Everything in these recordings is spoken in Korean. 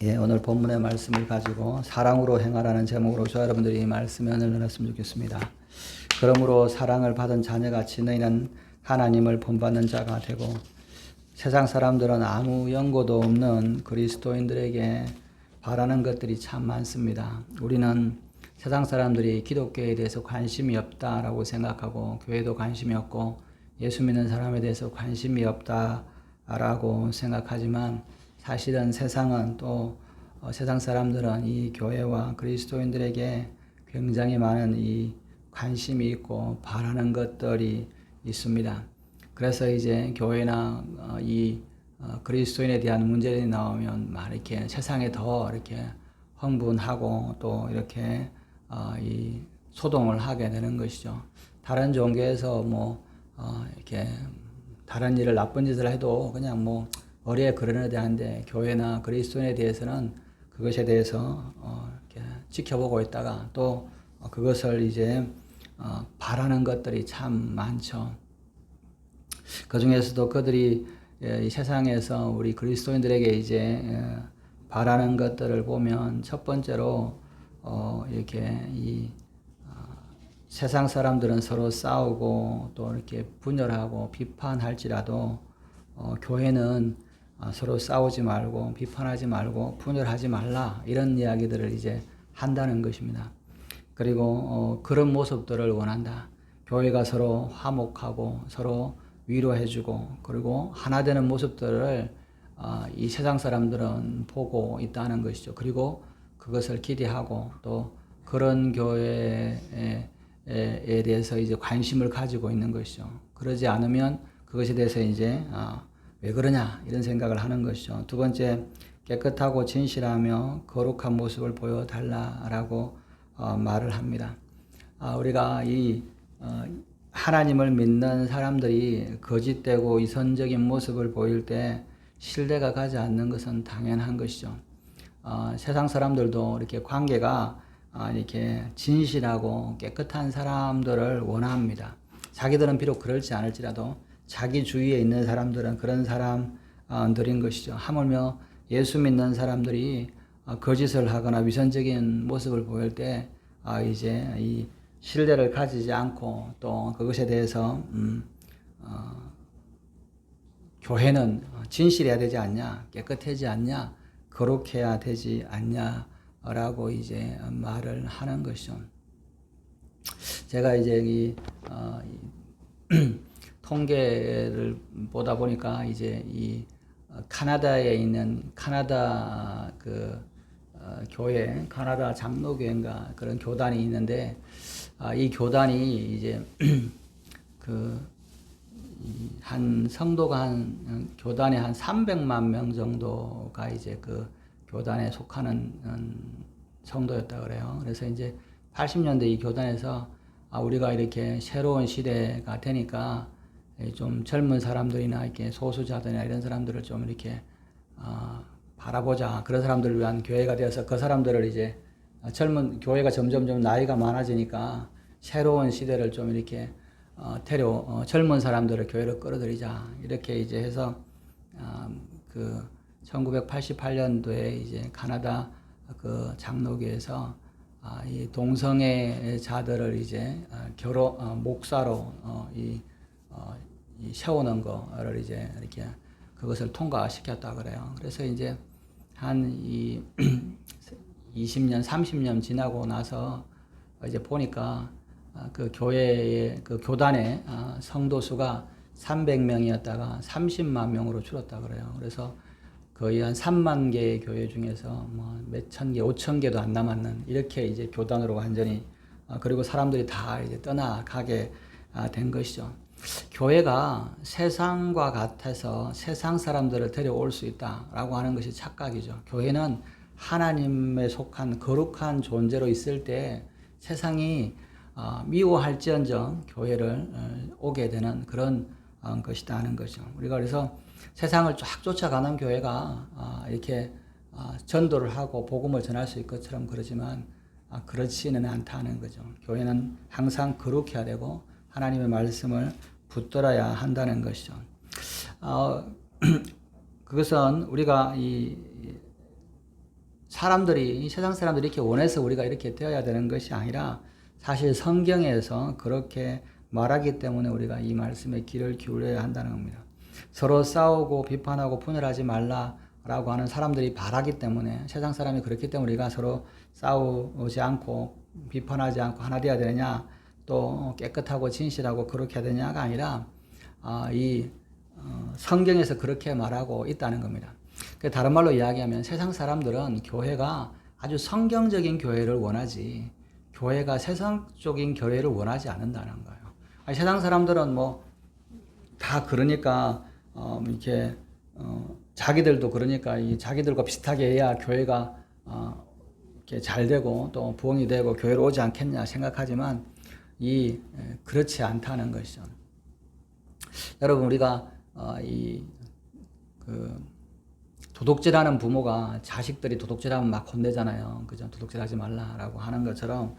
예, 오늘 본문의 말씀을 가지고 사랑으로 행하라는 제목으로 저와 여러분들이 말씀에 은혜를 나눴으면 좋겠습니다. 그러므로 사랑을 받은 자녀같이 너희는 하나님을 본받는 자가 되고 세상 사람들은 아무 연고도 없는 그리스도인들에게 바라는 것들이 참 많습니다. 우리는 세상 사람들이 기독교에 대해서 관심이 없다라고 생각하고 교회도 관심이 없고 예수 믿는 사람에 대해서 관심이 없다라고 생각하지만 사실은 세상은 또 세상 사람들은 이 교회와 그리스도인들에게 굉장히 많은 이 관심이 있고 바라는 것들이 있습니다. 그래서 이제 교회나 이 그리스도인에 대한 문제들이 나오면 막 이렇게 세상에 더 이렇게 흥분하고 또 이렇게 이 소동을 하게 되는 것이죠. 다른 종교에서 뭐 이렇게 다른 일을 나쁜 짓을 해도 그냥 뭐 어리에 그러는 대한데 교회나 그리스도인에 대해서는 그것에 대해서 이렇게 지켜보고 있다가 또 그것을 이제 바라는 것들이 참 많죠. 그 중에서도 그들이 이 세상에서 우리 그리스도인들에게 이제 바라는 것들을 보면 첫 번째로 이렇게 이 세상 사람들은 서로 싸우고 또 이렇게 분열하고 비판할지라도 교회는 서로 싸우지 말고 비판하지 말고 분열하지 말라 이런 이야기들을 이제 한다는 것입니다. 그리고 그런 모습들을 원한다. 교회가 서로 화목하고 서로 위로해주고 그리고 하나 되는 모습들을 이 세상 사람들은 보고 있다는 것이죠. 그리고 그것을 기대하고 또 그런 교회에 대해서 이제 관심을 가지고 있는 것이죠. 그러지 않으면 그것에 대해서 이제 왜 그러냐 이런 생각을 하는 것이죠. 두 번째, 깨끗하고 진실하며 거룩한 모습을 보여달라라고 말을 합니다. 우리가 이 하나님을 믿는 사람들이 거짓되고 이선적인 모습을 보일 때 신뢰가 가지 않는 것은 당연한 것이죠. 세상 사람들도 이렇게 관계가 이렇게 진실하고 깨끗한 사람들을 원합니다. 자기들은 비록 그렇지 않을지라도 자기 주위에 있는 사람들은 그런 사람들인 것이죠. 하물며 예수 믿는 사람들이 거짓을 하거나 위선적인 모습을 보일 때 이제 이 신뢰를 가지지 않고 또 그것에 대해서 교회는 진실해야 되지 않냐, 깨끗하지 않냐, 거룩해야 되지 않냐라고 이제 말을 하는 것이죠. 제가 이제 이 통계를 보다 보니까 이제 이 카나다에 있는 카나다 교회, 카나다 장로교회인가 그런 교단이 있는데 이 교단이 이제 한 성도가 교단에 한 300만 명 정도가 이제 그 교단에 속하는 성도였다 그래요. 그래서 이제 80년대 이 교단에서 우리가 이렇게 새로운 시대가 되니까 좀 젊은 사람들이나 이렇게 소수자들이나 이런 사람들을 좀 이렇게 바라보자. 그런 사람들을 위한 교회가 되어서 그 사람들을 이제 교회가 점점 나이가 많아지니까 새로운 시대를 좀 이렇게 젊은 사람들을 교회로 끌어들이자. 이렇게 이제 해서 그 1988년도에 이제 카나다 그 장로교에서 이 동성애자들을 이제 목사로 세우는 거를 이제 이렇게 그것을 통과시켰다 그래요. 그래서 이제 한 20년, 30년 지나고 나서 이제 보니까 그 교회의 그 교단의 성도 수가 300명이었다가 30만 명으로 줄었다 그래요. 그래서 거의 한 3만 개의 교회 중에서 뭐 몇천 개, 5천 개도 안 남았는 이렇게 이제 교단으로 완전히 그리고 사람들이 다 이제 떠나가게 된 것이죠. 교회가 세상과 같아서 세상 사람들을 데려올 수 있다라고 하는 것이 착각이죠. 교회는 하나님에 속한 거룩한 존재로 있을 때 세상이 미워할지언정 교회를 오게 되는 그런 것이다 하는 거죠. 우리가 그래서 세상을 쫙 쫓아가는 교회가 이렇게 전도를 하고 복음을 전할 수 있을 것처럼 그러지만 그렇지는 않다는 거죠. 교회는 항상 거룩해야 되고 하나님의 말씀을 붙들어야 한다는 것이죠. 그것은 우리가 이 사람들이, 이 세상 사람들이 이렇게 원해서 우리가 이렇게 되어야 되는 것이 아니라 사실 성경에서 그렇게 말하기 때문에 우리가 이 말씀에 귀를 기울여야 한다는 겁니다. 서로 싸우고 비판하고 분열하지 말라라고 하는 사람들이 바라기 때문에, 세상 사람이 그렇기 때문에 우리가 서로 싸우지 않고 비판하지 않고 하나 되어야 되느냐, 또 깨끗하고 진실하고 그렇게 해야 되냐가 아니라 성경에서 그렇게 말하고 있다는 겁니다. 다른 말로 이야기하면 세상 사람들은 교회가 아주 성경적인 교회를 원하지, 교회가 세상적인 교회를 원하지 않는다는 거예요. 아니, 세상 사람들은 뭐 다 그러니까 이렇게 자기들도 그러니까 이 자기들과 비슷하게 해야 교회가 이렇게 잘 되고 또 부흥이 되고 교회로 오지 않겠냐 생각하지만 그렇지 않다는 것이죠. 여러분, 우리가 도둑질하는 부모가 자식들이 도둑질하면 막 혼내잖아요. 그죠? 도둑질하지 말라라고 하는 것처럼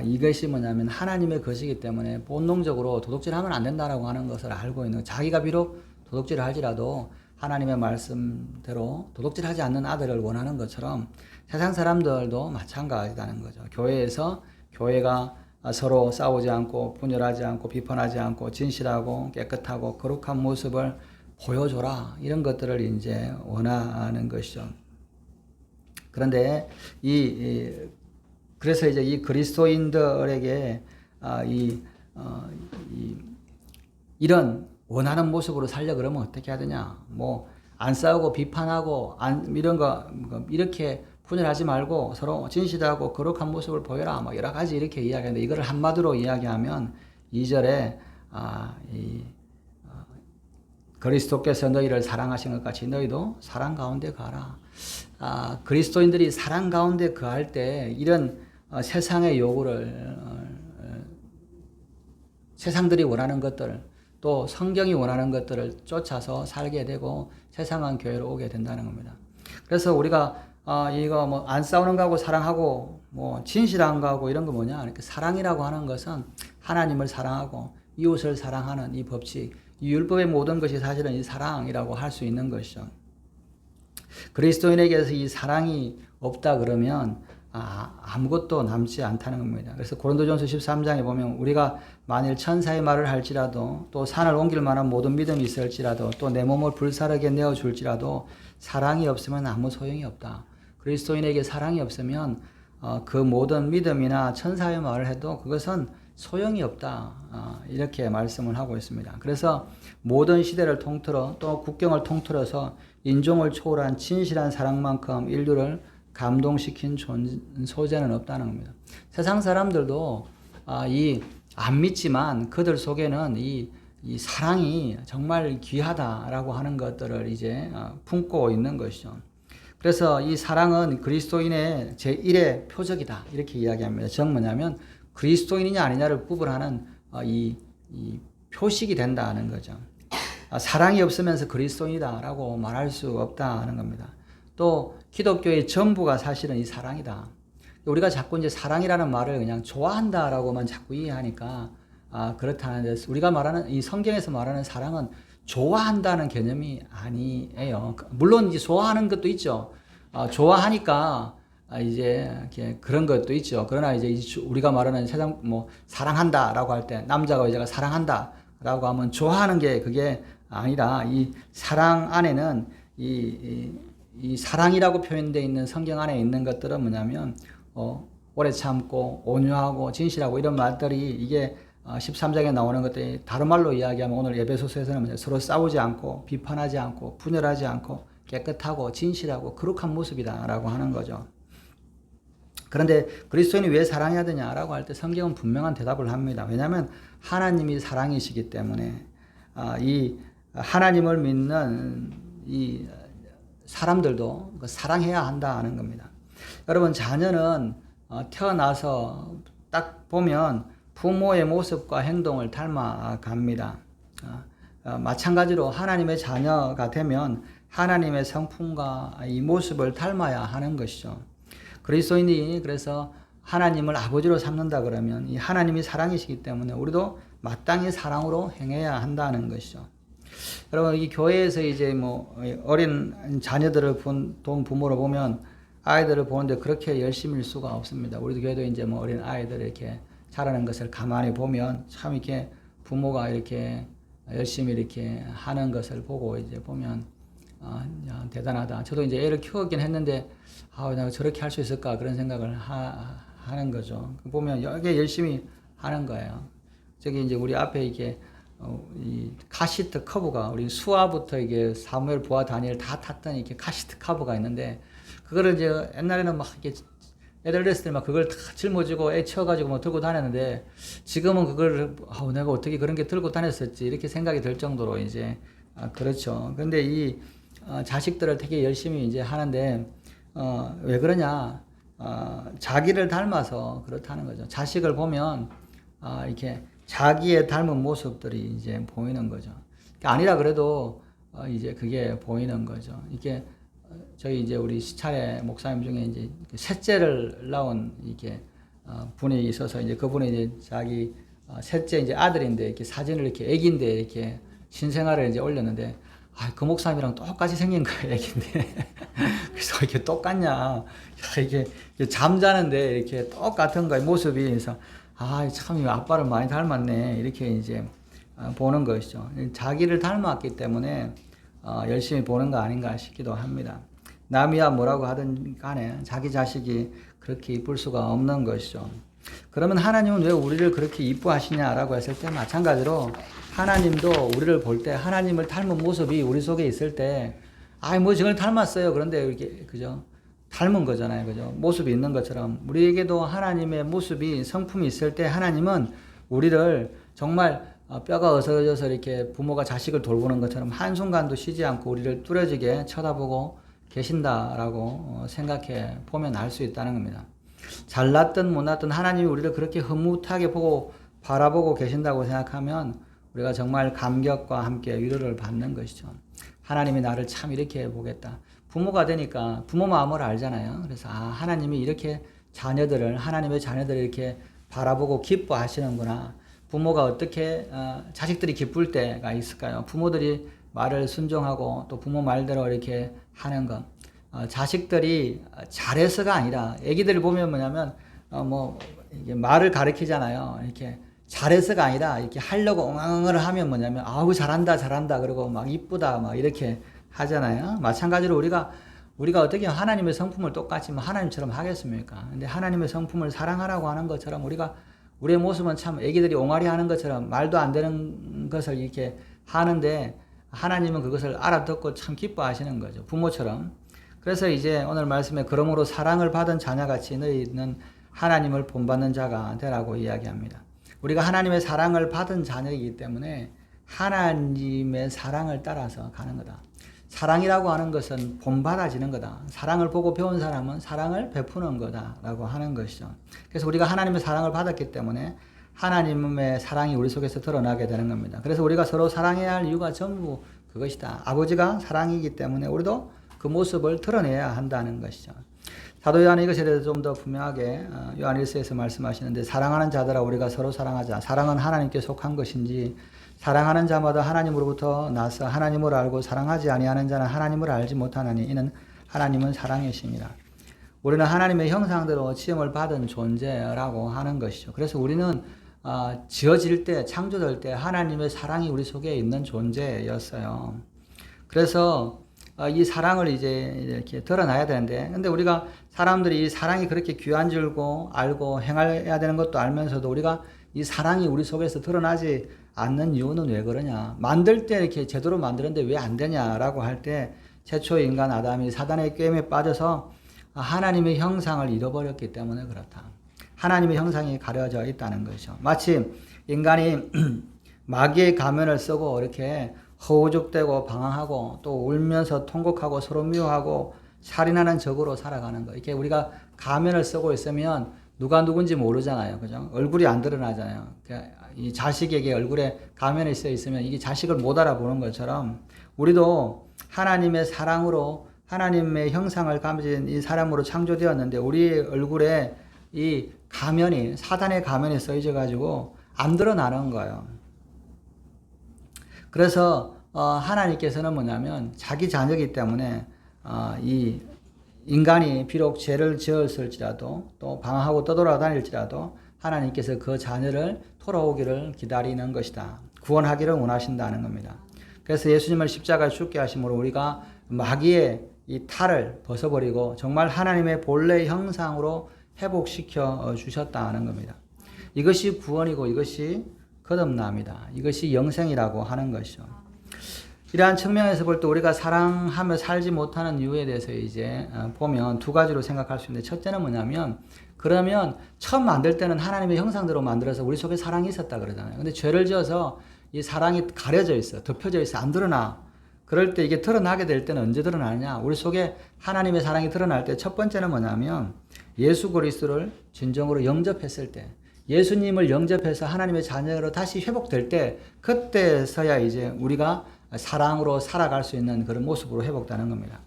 이것이 뭐냐면 하나님의 것이기 때문에 본능적으로 도둑질하면 안 된다라고 하는 것을 알고 있는, 자기가 비록 도둑질을 할지라도 하나님의 말씀대로 도둑질하지 않는 아들을 원하는 것처럼 세상 사람들도 마찬가지다는 거죠. 교회에서 교회가 서로 싸우지 않고 분열하지 않고 비판하지 않고 진실하고 깨끗하고 거룩한 모습을 보여줘라, 이런 것들을 이제 원하는 것이죠. 그런데 그래서 이제 이 그리스도인들에게 이런 원하는 모습으로 살려 그러면 어떻게 해야 되냐? 뭐 안 싸우고 비판하고 이런 거 이렇게 분열하지 말고 서로 진실하고 거룩한 모습을 보여라, 뭐 여러 가지 이렇게 이야기하는데, 이거를 한마디로 이야기하면 2절에 그리스도께서 너희를 사랑하신 것 같이 너희도 사랑 가운데 가라. 그리스도인들이 사랑 가운데 거할 때 이런 세상의 요구를, 세상들이 원하는 것들, 또 성경이 원하는 것들을 쫓아서 살게 되고 세상은 교회로 오게 된다는 겁니다. 그래서 우리가 이거 뭐 안 싸우는 거하고 사랑하고 뭐 진실한 거하고 이런 거 뭐냐? 이렇게 사랑이라고 하는 것은 하나님을 사랑하고 이웃을 사랑하는 이 법칙, 이 율법의 모든 것이 사실은 이 사랑이라고 할 수 있는 것이죠. 그리스도인에게서 이 사랑이 없다 그러면 아무것도 남지 않다는 겁니다. 그래서 고린도전서 13장에 보면 우리가 만일 천사의 말을 할지라도, 또 산을 옮길 만한 모든 믿음이 있을지라도, 또 내 몸을 불사르게 내어줄지라도 사랑이 없으면 아무 소용이 없다. 그리스도인에게 사랑이 없으면 그 모든 믿음이나 천사의 말을 해도 그것은 소용이 없다. 이렇게 말씀을 하고 있습니다. 그래서 모든 시대를 통틀어 또 국경을 통틀어서 인종을 초월한 진실한 사랑만큼 인류를 감동시킨 소재는 없다는 겁니다. 세상 사람들도 안 믿지만 그들 속에는 이 사랑이 정말 귀하다라고 하는 것들을 이제 품고 있는 것이죠. 그래서 이 사랑은 그리스도인의 제1의 표적이다, 이렇게 이야기합니다. 즉 뭐냐면 그리스도인이냐 아니냐를 구분하는 이 표식이 된다는 거죠. 사랑이 없으면서 그리스도인이다라고 말할 수 없다는 겁니다. 또 기독교의 전부가 사실은 이 사랑이다. 우리가 자꾸 이제 사랑이라는 말을 그냥 좋아한다라고만 자꾸 이해하니까 그렇다는데, 우리가 말하는 이 성경에서 말하는 사랑은 좋아한다는 개념이 아니에요. 물론 이제 좋아하는 것도 있죠. 좋아하니까 이제 그런 것도 있죠. 그러나 이제 우리가 말하는 세상 뭐 사랑한다라고 할 때, 남자가 여자가 사랑한다라고 하면 좋아하는 게 그게 아니라, 이 사랑 안에는 이 사랑이라고 표현되어 있는 성경 안에 있는 것들은 뭐냐면 오래 참고 온유하고 진실하고 이런 말들이, 이게 13장에 나오는 것들이 다른 말로 이야기하면 오늘 에베소서에서는 서로 싸우지 않고 비판하지 않고 분열하지 않고 깨끗하고 진실하고 거룩한 모습이다라고 하는 거죠. 그런데 그리스도인이 왜 사랑해야 되냐라고 할 때 성경은 분명한 대답을 합니다. 왜냐하면 하나님이 사랑이시기 때문에 이 하나님을 믿는 이 사람들도 사랑해야 한다는 겁니다. 여러분, 자녀는 태어나서 딱 보면 부모의 모습과 행동을 닮아갑니다. 마찬가지로 하나님의 자녀가 되면 하나님의 성품과 이 모습을 닮아야 하는 것이죠. 그리스도인이 그래서 하나님을 아버지로 삼는다 그러면 이 하나님이 사랑이시기 때문에 우리도 마땅히 사랑으로 행해야 한다는 것이죠. 여러분, 이 교회에서 이제 뭐 어린 자녀들을 본 부모를 보면 아이들을 보는데 그렇게 열심일 수가 없습니다. 우리도 교회도 이제 뭐 어린 아이들 이렇게 자라는 것을 가만히 보면 참 이렇게 부모가 이렇게 열심히 이렇게 하는 것을 보고 이제 보면 야, 대단하다. 저도 이제 애를 키웠긴 했는데 내가 저렇게 할 수 있을까 그런 생각을 하는 거죠. 보면 여기 열심히 하는 거예요. 저기 이제 우리 앞에 이게 이 카시트 커브가 우리 수아부터 이게 사무엘, 보아, 다니엘 다 탔던 이렇게 카시트 커브가 있는데 그거를 이제 옛날에는 막 이렇게 애들 어렸을 때 막 그걸 다 짊어지고 애 치워가지고 뭐 들고 다녔는데 지금은 그걸 내가 어떻게 그런 게 들고 다녔었지 이렇게 생각이 들 정도로 이제 그렇죠. 근데 이 자식들을 되게 열심히 이제 하는데 왜 그러냐? 자기를 닮아서 그렇다는 거죠. 자식을 보면 이렇게 자기의 닮은 모습들이 이제 보이는 거죠. 아니라 그래도 이제 그게 보이는 거죠. 이게 저희 이제 우리 시찰의 목사님 중에 이제 셋째를 낳은 이렇게 분이 있어서 이제 그분이 이제 자기 셋째 이제 아들인데 이렇게 사진을 이렇게 애기인데 이렇게 신생아를 이제 올렸는데 그 목사님이랑 똑같이 생긴 거예요, 애기인데. 그래서 이렇게 똑같냐. 야, 이게 잠자는데 이렇게 똑같은 거예요, 모습이. 그래서 참 아빠를 많이 닮았네. 이렇게 이제 보는 것이죠. 자기를 닮았기 때문에 열심히 보는 거 아닌가 싶기도 합니다. 남이야 뭐라고 하든 간에 자기 자식이 그렇게 이쁠 수가 없는 것이죠. 그러면 하나님은 왜 우리를 그렇게 이뻐하시냐라고 했을 때 마찬가지로 하나님도 우리를 볼 때 하나님을 닮은 모습이 우리 속에 있을 때 뭐 저걸 닮았어요. 그런데 이렇게 그죠? 닮은 거잖아요. 그죠? 모습이 있는 것처럼 우리에게도 하나님의 모습이 성품이 있을 때 하나님은 우리를 정말 뼈가 어스러져서 이렇게 부모가 자식을 돌보는 것처럼 한순간도 쉬지 않고 우리를 뚜렷하게 쳐다보고 계신다라고 생각해 보면 알 수 있다는 겁니다. 잘났든 못났든 하나님이 우리를 그렇게 흐뭇하게 보고 바라보고 계신다고 생각하면 우리가 정말 감격과 함께 위로를 받는 것이죠. 하나님이 나를 참 이렇게 보겠다. 부모가 되니까 부모 마음을 알잖아요. 그래서 하나님이 이렇게 하나님의 자녀들을 이렇게 바라보고 기뻐하시는구나. 부모가 어떻게 자식들이 기쁠 때가 있을까요? 부모들이 말을 순종하고 또 부모 말대로 이렇게 하는 것. 자식들이 잘해서가 아니라 애기들 보면 뭐냐면 이게 말을 가르치잖아요. 이렇게 잘해서가 아니라 이렇게 하려고 엉엉을 하면 뭐냐면 잘한다 그러고 막 이쁘다 막 이렇게 하잖아요. 마찬가지로 우리가 어떻게 하나님의 성품을 똑같이 하나님처럼 하겠습니까? 근데 하나님의 성품을 사랑하라고 하는 것처럼 우리의 모습은 참 애기들이 옹알이 하는 것처럼 말도 안 되는 것을 이렇게 하는데 하나님은 그것을 알아듣고 참 기뻐하시는 거죠. 부모처럼. 그래서 이제 오늘 말씀에 그러므로 사랑을 받은 자녀같이 너희는 하나님을 본받는 자가 되라고 이야기합니다. 우리가 하나님의 사랑을 받은 자녀이기 때문에 하나님의 사랑을 따라서 가는 거다. 사랑이라고 하는 것은 본받아지는 거다. 사랑을 보고 배운 사람은 사랑을 베푸는 거다라고 하는 것이죠. 그래서 우리가 하나님의 사랑을 받았기 때문에 하나님의 사랑이 우리 속에서 드러나게 되는 겁니다. 그래서 우리가 서로 사랑해야 할 이유가 전부 그것이다. 아버지가 사랑이기 때문에 우리도 그 모습을 드러내야 한다는 것이죠. 사도 요한은 이것에 대해서 좀 더 분명하게 요한 1서에서 말씀하시는데 사랑하는 자들아 우리가 서로 사랑하자. 사랑은 하나님께 속한 것인지 사랑하는 자마다 하나님으로부터 나서 하나님을 알고 사랑하지 아니하는 자는 하나님을 알지 못하나니 이는 하나님은 사랑이십니다. 우리는 하나님의 형상대로 지음을 받은 존재라고 하는 것이죠. 그래서 우리는 지어질 때 창조될 때 하나님의 사랑이 우리 속에 있는 존재였어요. 그래서 이 사랑을 이제 이렇게 드러나야 되는데, 근데 우리가 사람들이 이 사랑이 그렇게 귀한 줄고 알고 행해야 되는 것도 알면서도 우리가 이 사랑이 우리 속에서 드러나지 않는 이유는 왜 그러냐? 만들 때 이렇게 제대로 만드는데 왜 안 되냐라고 할 때 최초 인간 아담이 사단의 꾀임에 빠져서 하나님의 형상을 잃어버렸기 때문에 그렇다. 하나님의 형상이 가려져 있다는 것이죠. 마치 인간이 마귀의 가면을 쓰고 이렇게 허우적대고 방황하고 또 울면서 통곡하고 서로 미워하고 살인하는 적으로 살아가는 거. 이렇게 우리가 가면을 쓰고 있으면 누가 누군지 모르잖아요. 그죠? 얼굴이 안 드러나잖아요. 이 자식에게 얼굴에 가면이 써 있으면 이게 자식을 못 알아보는 것처럼 우리도 하나님의 사랑으로 하나님의 형상을 가진 이 사람으로 창조되었는데 우리의 얼굴에 이 가면이 사단의 가면이 써져 가지고 안 드러나는 거예요. 그래서 하나님께서는 뭐냐면 자기 자녀이기 때문에 이 인간이 비록 죄를 지었을지라도 또 방황하고 떠돌아다닐지라도 하나님께서 그 자녀를 돌아오기를 기다리는 것이다. 구원하기를 원하신다는 겁니다. 그래서 예수님을 십자가에 죽게 하심으로 우리가 마귀의 이 탈을 벗어버리고 정말 하나님의 본래 형상으로 회복시켜 주셨다는 겁니다. 이것이 구원이고 이것이 거듭남이다. 이것이 영생이라고 하는 것이죠. 이러한 측면에서 볼 때 우리가 사랑하며 살지 못하는 이유에 대해서 이제 보면 두 가지로 생각할 수 있는데, 첫째는 뭐냐면, 그러면 처음 만들 때는 하나님의 형상대로 만들어서 우리 속에 사랑이 있었다 그러잖아요. 근데 죄를 지어서 이 사랑이 가려져 있어, 덮여져 있어, 안 드러나. 그럴 때 이게 드러나게 될 때는 언제 드러나느냐? 우리 속에 하나님의 사랑이 드러날 때 첫 번째는 뭐냐면, 예수 그리스도를 진정으로 영접했을 때, 예수님을 영접해서 하나님의 자녀로 다시 회복될 때, 그때서야 이제 우리가 사랑으로 살아갈 수 있는 그런 모습으로 회복되는 겁니다.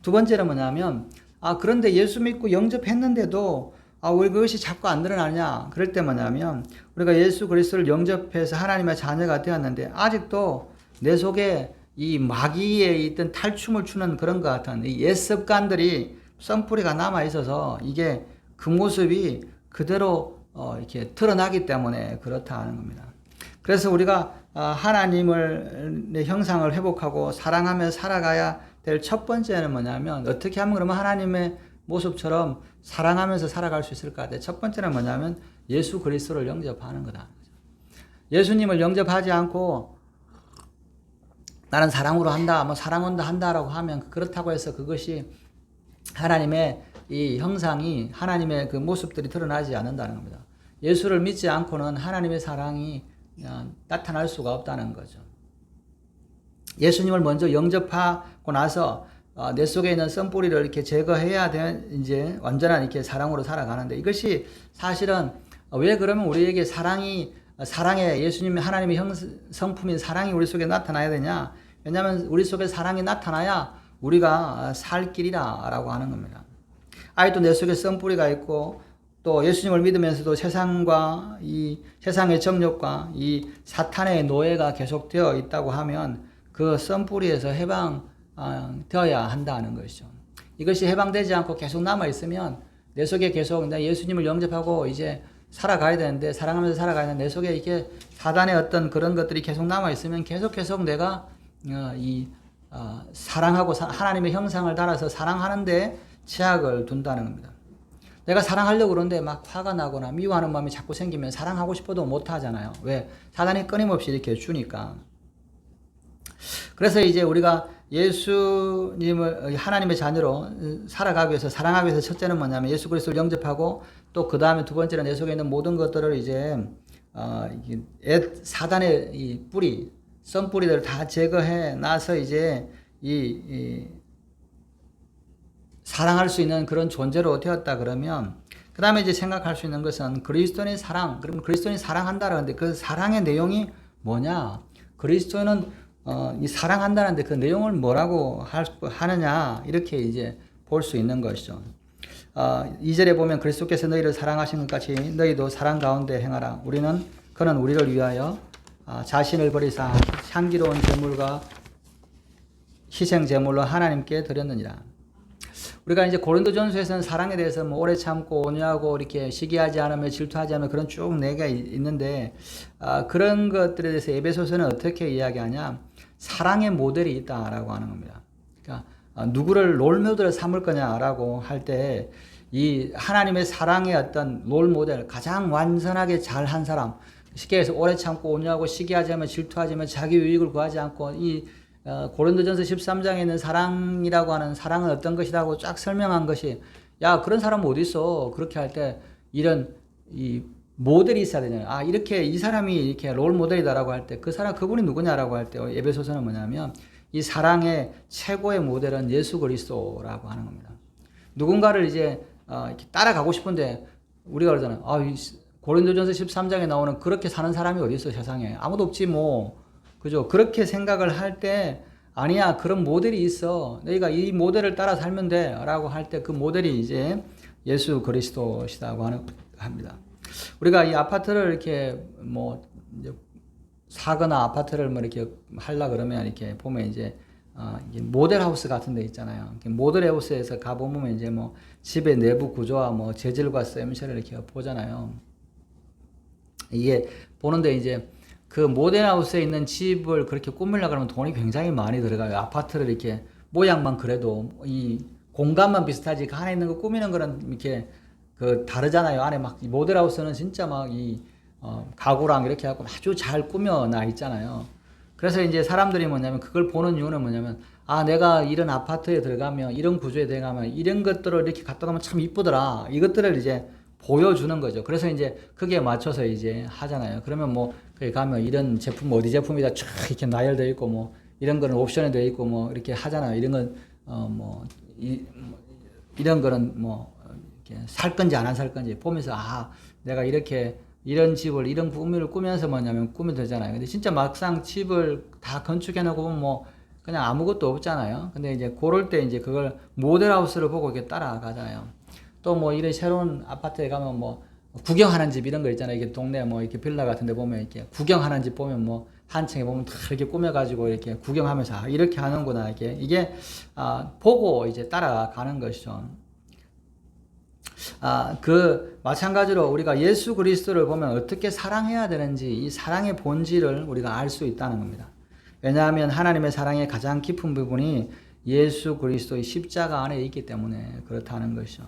두 번째는 뭐냐면, 그런데 예수 믿고 영접했는데도 왜 그것이 자꾸 안 드러나냐? 그럴 때 뭐냐면, 우리가 예수 그리스도를 영접해서 하나님의 자녀가 되었는데 아직도 내 속에 이 마귀에 있던 탈춤을 추는 그런 것 같은 이 옛 습관들이 썬뿌리가 남아 있어서 이게 그 모습이 그대로 이렇게 드러나기 때문에 그렇다 하는 겁니다. 그래서 우리가 하나님의 형상을 회복하고 사랑하며 살아가야 될 첫 번째는 뭐냐면, 어떻게 하면 그러면 하나님의 모습처럼 사랑하면서 살아갈 수 있을까? 첫 번째는 뭐냐면 예수 그리스도를 영접하는 거다. 예수님을 영접하지 않고 나는 사랑으로 한다, 사랑한다 한다라고 하면 그렇다고 해서 그것이 하나님의 이 형상이, 하나님의 그 모습들이 드러나지 않는다는 겁니다. 예수를 믿지 않고는 하나님의 사랑이 나타날 수가 없다는 거죠. 예수님을 먼저 영접하고 나서 내 속에 있는 썬뿌리를 이렇게 제거해야 돼, 이제 완전한 이렇게 사랑으로 살아가는데, 이것이 사실은 왜 그러면 우리에게 사랑의 예수님의 하나님의 성품인 사랑이 우리 속에 나타나야 되냐? 왜냐하면 우리 속에 사랑이 나타나야 우리가 살 길이라고 하는 겁니다. 아직도 내 속에 썬뿌리가 있고 또 예수님을 믿으면서도 세상과 이 세상의 정욕과 이 사탄의 노예가 계속되어 있다고 하면 그 썬뿌리에서 해방되어야 한다는 것이죠. 이것이 해방되지 않고 계속 남아있으면 내 속에 계속 내 예수님을 영접하고 이제 살아가야 되는데, 사랑하면서 살아가야 되는데 내 속에 이게 사단의 어떤 그런 것들이 계속 남아있으면 계속 내가 사랑하고 하나님의 형상을 따라서 사랑하는데 제약을 둔다는 겁니다. 내가 사랑하려고 그러는데 막 화가 나거나 미워하는 마음이 자꾸 생기면 사랑하고 싶어도 못 하잖아요. 왜? 사단이 끊임없이 이렇게 주니까. 그래서 이제 우리가 예수님을 하나님의 자녀로 살아가기 위해서, 사랑하기 위해서 첫째는 뭐냐면 예수 그리스도를 영접하고, 또 그 다음에 두 번째는 내 속에 있는 모든 것들을 이제 사단의 이 뿌리, 썬뿌리들을 다 제거해 나서 이제 사랑할 수 있는 그런 존재로 되었다 그러면, 그 다음에 이제 생각할 수 있는 것은 그리스도인의 사랑. 그럼 그리스도인이 사랑한다라는데 그 사랑의 내용이 뭐냐? 그리스도인은 이 사랑한다는데 그 내용을 뭐라고 하느냐? 이렇게 이제 볼 수 있는 것이죠. 2절에 보면 그리스도께서 너희를 사랑하신 것 같이 너희도 사랑 가운데 행하라. 그는 우리를 위하여 자신을 버리사 향기로운 제물과 희생 제물로 하나님께 드렸느니라. 우리가 이제 고린도전서에서는 사랑에 대해서 오래 참고 온유하고 이렇게 시기하지 않으며 질투하지 않으며 그런 쭉 내가 있는데, 그런 것들에 대해서 에베소서는 어떻게 이야기하냐? 사랑의 모델이 있다라고 하는 겁니다. 그러니까 누구를 롤모델을 삼을 거냐라고 할 때 이 하나님의 사랑의 어떤 롤모델, 가장 완전하게 잘한 사람, 쉽게 해서 오래 참고 온유하고 시기하지 않으며 질투하지 않으며 자기 유익을 구하지 않고, 이 고린도전서 13장에 있는 사랑이라고 하는 사랑은 어떤 것이라고 쫙 설명한 것이, 야, 그런 사람은 어디 있어? 그렇게 할 때 이런 이 모델이 있어야 되잖아요. 이렇게 이 사람이 이렇게 롤 모델이다라고 할 때 그분이 누구냐라고 할 때 에베소서는 뭐냐면 이 사랑의 최고의 모델은 예수 그리스도라고 하는 겁니다. 누군가를 이제 이렇게 따라가고 싶은데 우리가 그러잖아요. 고린도전서 13장에 나오는 그렇게 사는 사람이 어디 있어? 세상에 아무도 없지 뭐. 그죠? 그렇게 생각을 할 때, 아니야, 그런 모델이 있어. 너희가 이 모델을 따라 살면 돼. 라고 할 때 그 모델이 이제 예수 그리스도시다고 합니다. 우리가 이 아파트를 이렇게 이제 사거나 아파트를 뭐 이렇게 하려 그러면 이렇게 보면 이제 이게 모델하우스 같은 데 있잖아요. 모델하우스에서 가보면 이제 뭐 집의 내부 구조와 뭐 재질과 셈션을 이렇게 보잖아요. 이게 보는데 이제 그 모델하우스에 있는 집을 그렇게 꾸미려고 하면 돈이 굉장히 많이 들어가요. 아파트를 이렇게 모양만 그래도 이 공간만 비슷하지 그 안에 있는 거 꾸미는 거는 이렇게 그 다르잖아요. 안에 막 모델하우스는 진짜 막 이 가구랑 이렇게 하고 아주 잘 꾸며놔 있잖아요. 그래서 이제 사람들이 뭐냐면 그걸 보는 이유는 뭐냐면 내가 이런 아파트에 들어가면 이런 구조에 들어가면 이런 것들을 이렇게 갖다 놓으면 참 이쁘더라. 이것들을 이제 보여주는 거죠. 그래서 이제 그게 맞춰서 이제 하잖아요. 그러면 뭐 거기 가면 이런 제품 어디 제품이다 쫙 이렇게 나열되어 있고 뭐 이런 거는 옵션이 되어 있고 뭐 이렇게 하잖아요. 이런 건 이런 거는 뭐 이렇게 살 건지 안 살 건지 보면서 내가 이렇게 이런 집을 이런 구미를 꾸면서 뭐냐면 꾸면 되잖아요. 근데 진짜 막상 집을 다 건축해 놓고 보면 뭐 그냥 아무것도 없잖아요. 근데 이제 그럴 때 이제 그걸 모델하우스를 보고 이렇게 따라가잖아요. 또 뭐 이런 새로운 아파트에 가면 뭐 구경하는 집 이런 거 있잖아요. 이게 동네 뭐 이렇게 빌라 같은 데 보면 이렇게 구경하는 집 보면 뭐 한 층에 보면 다 이렇게 꾸며가지고 이렇게 구경하면서 이렇게 하는구나. 이게 보고 이제 따라가는 것이죠. 그 마찬가지로 우리가 예수 그리스도를 보면 어떻게 사랑해야 되는지 이 사랑의 본질을 우리가 알 수 있다는 겁니다. 왜냐하면 하나님의 사랑의 가장 깊은 부분이 예수 그리스도의 십자가 안에 있기 때문에 그렇다는 것이죠.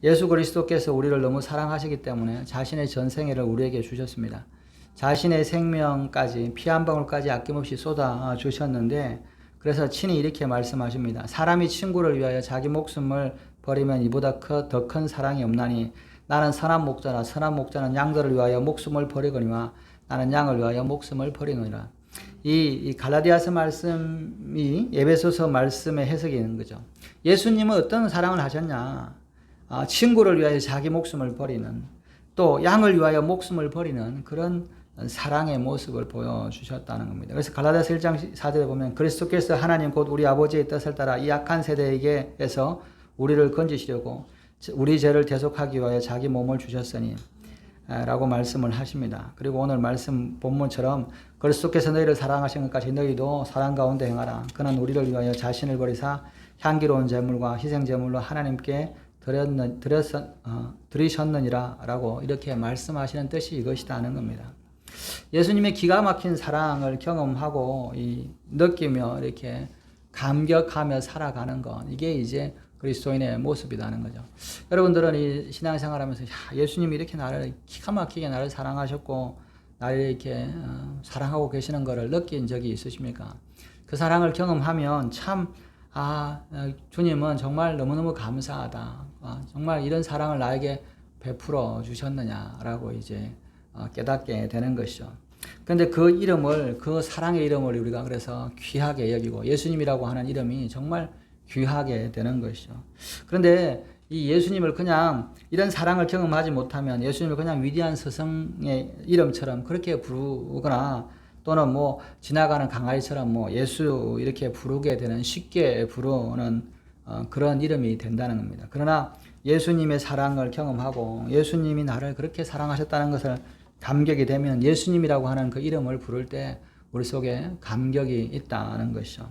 예수 그리스도께서 우리를 너무 사랑하시기 때문에 자신의 전생애를 우리에게 주셨습니다. 자신의 생명까지 피 한 방울까지 아낌없이 쏟아 주셨는데 그래서 친히 이렇게 말씀하십니다. 사람이 친구를 위하여 자기 목숨을 버리면 이보다 더 큰 사랑이 없나니 나는 선한 목자라 선한 목자는 양들을 위하여 목숨을 버리거니와 나는 양을 위하여 목숨을 버리노니라. 이 갈라디아서 말씀이 에베소서 말씀의 해석이 있는 거죠. 예수님은 어떤 사랑을 하셨냐? 친구를 위하여 자기 목숨을 버리는 또 양을 위하여 목숨을 버리는 그런 사랑의 모습을 보여주셨다는 겁니다. 그래서 갈라디아서 1장 4절에 보면 그리스도께서 하나님 곧 우리 아버지의 뜻을 따라 이 악한 세대에게서 우리를 건지시려고 우리 죄를 대속하기 위하여 자기 몸을 주셨으니 라고 말씀을 하십니다. 그리고 오늘 말씀 본문처럼 그리스도께서 너희를 사랑하신 것까지 너희도 사랑 가운데 행하라. 그는 우리를 위하여 자신을 버리사 향기로운 제물과 희생 제물로 하나님께 드리셨느니라 라고 이렇게 말씀하시는 뜻이 이것이다 하는 겁니다. 예수님의 기가 막힌 사랑을 경험하고 느끼며 이렇게 감격하며 살아가는 것 이게 이제 그리스도인의 모습이라는 거죠. 여러분들은 이 신앙생활하면서 예수님이 이렇게 나를 기가 막히게 나를 사랑하셨고 나를 이렇게 사랑하고 계시는 것을 느낀 적이 있으십니까? 그 사랑을 경험하면 참 주님은 정말 너무너무 감사하다. 정말 이런 사랑을 나에게 베풀어 주셨느냐라고 이제 깨닫게 되는 것이죠. 그런데 그 사랑의 이름을 우리가 그래서 귀하게 여기고 예수님이라고 하는 이름이 정말 귀하게 되는 것이죠. 그런데 이 예수님을 그냥 이런 사랑을 경험하지 못하면 예수님을 그냥 위대한 스승의 이름처럼 그렇게 부르거나 또는 뭐 지나가는 강아지처럼 뭐 예수 이렇게 부르게 되는 쉽게 부르는 그런 이름이 된다는 겁니다. 그러나 예수님의 사랑을 경험하고 예수님이 나를 그렇게 사랑하셨다는 것을 감격이 되면 예수님이라고 하는 그 이름을 부를 때 우리 속에 감격이 있다는 것이죠.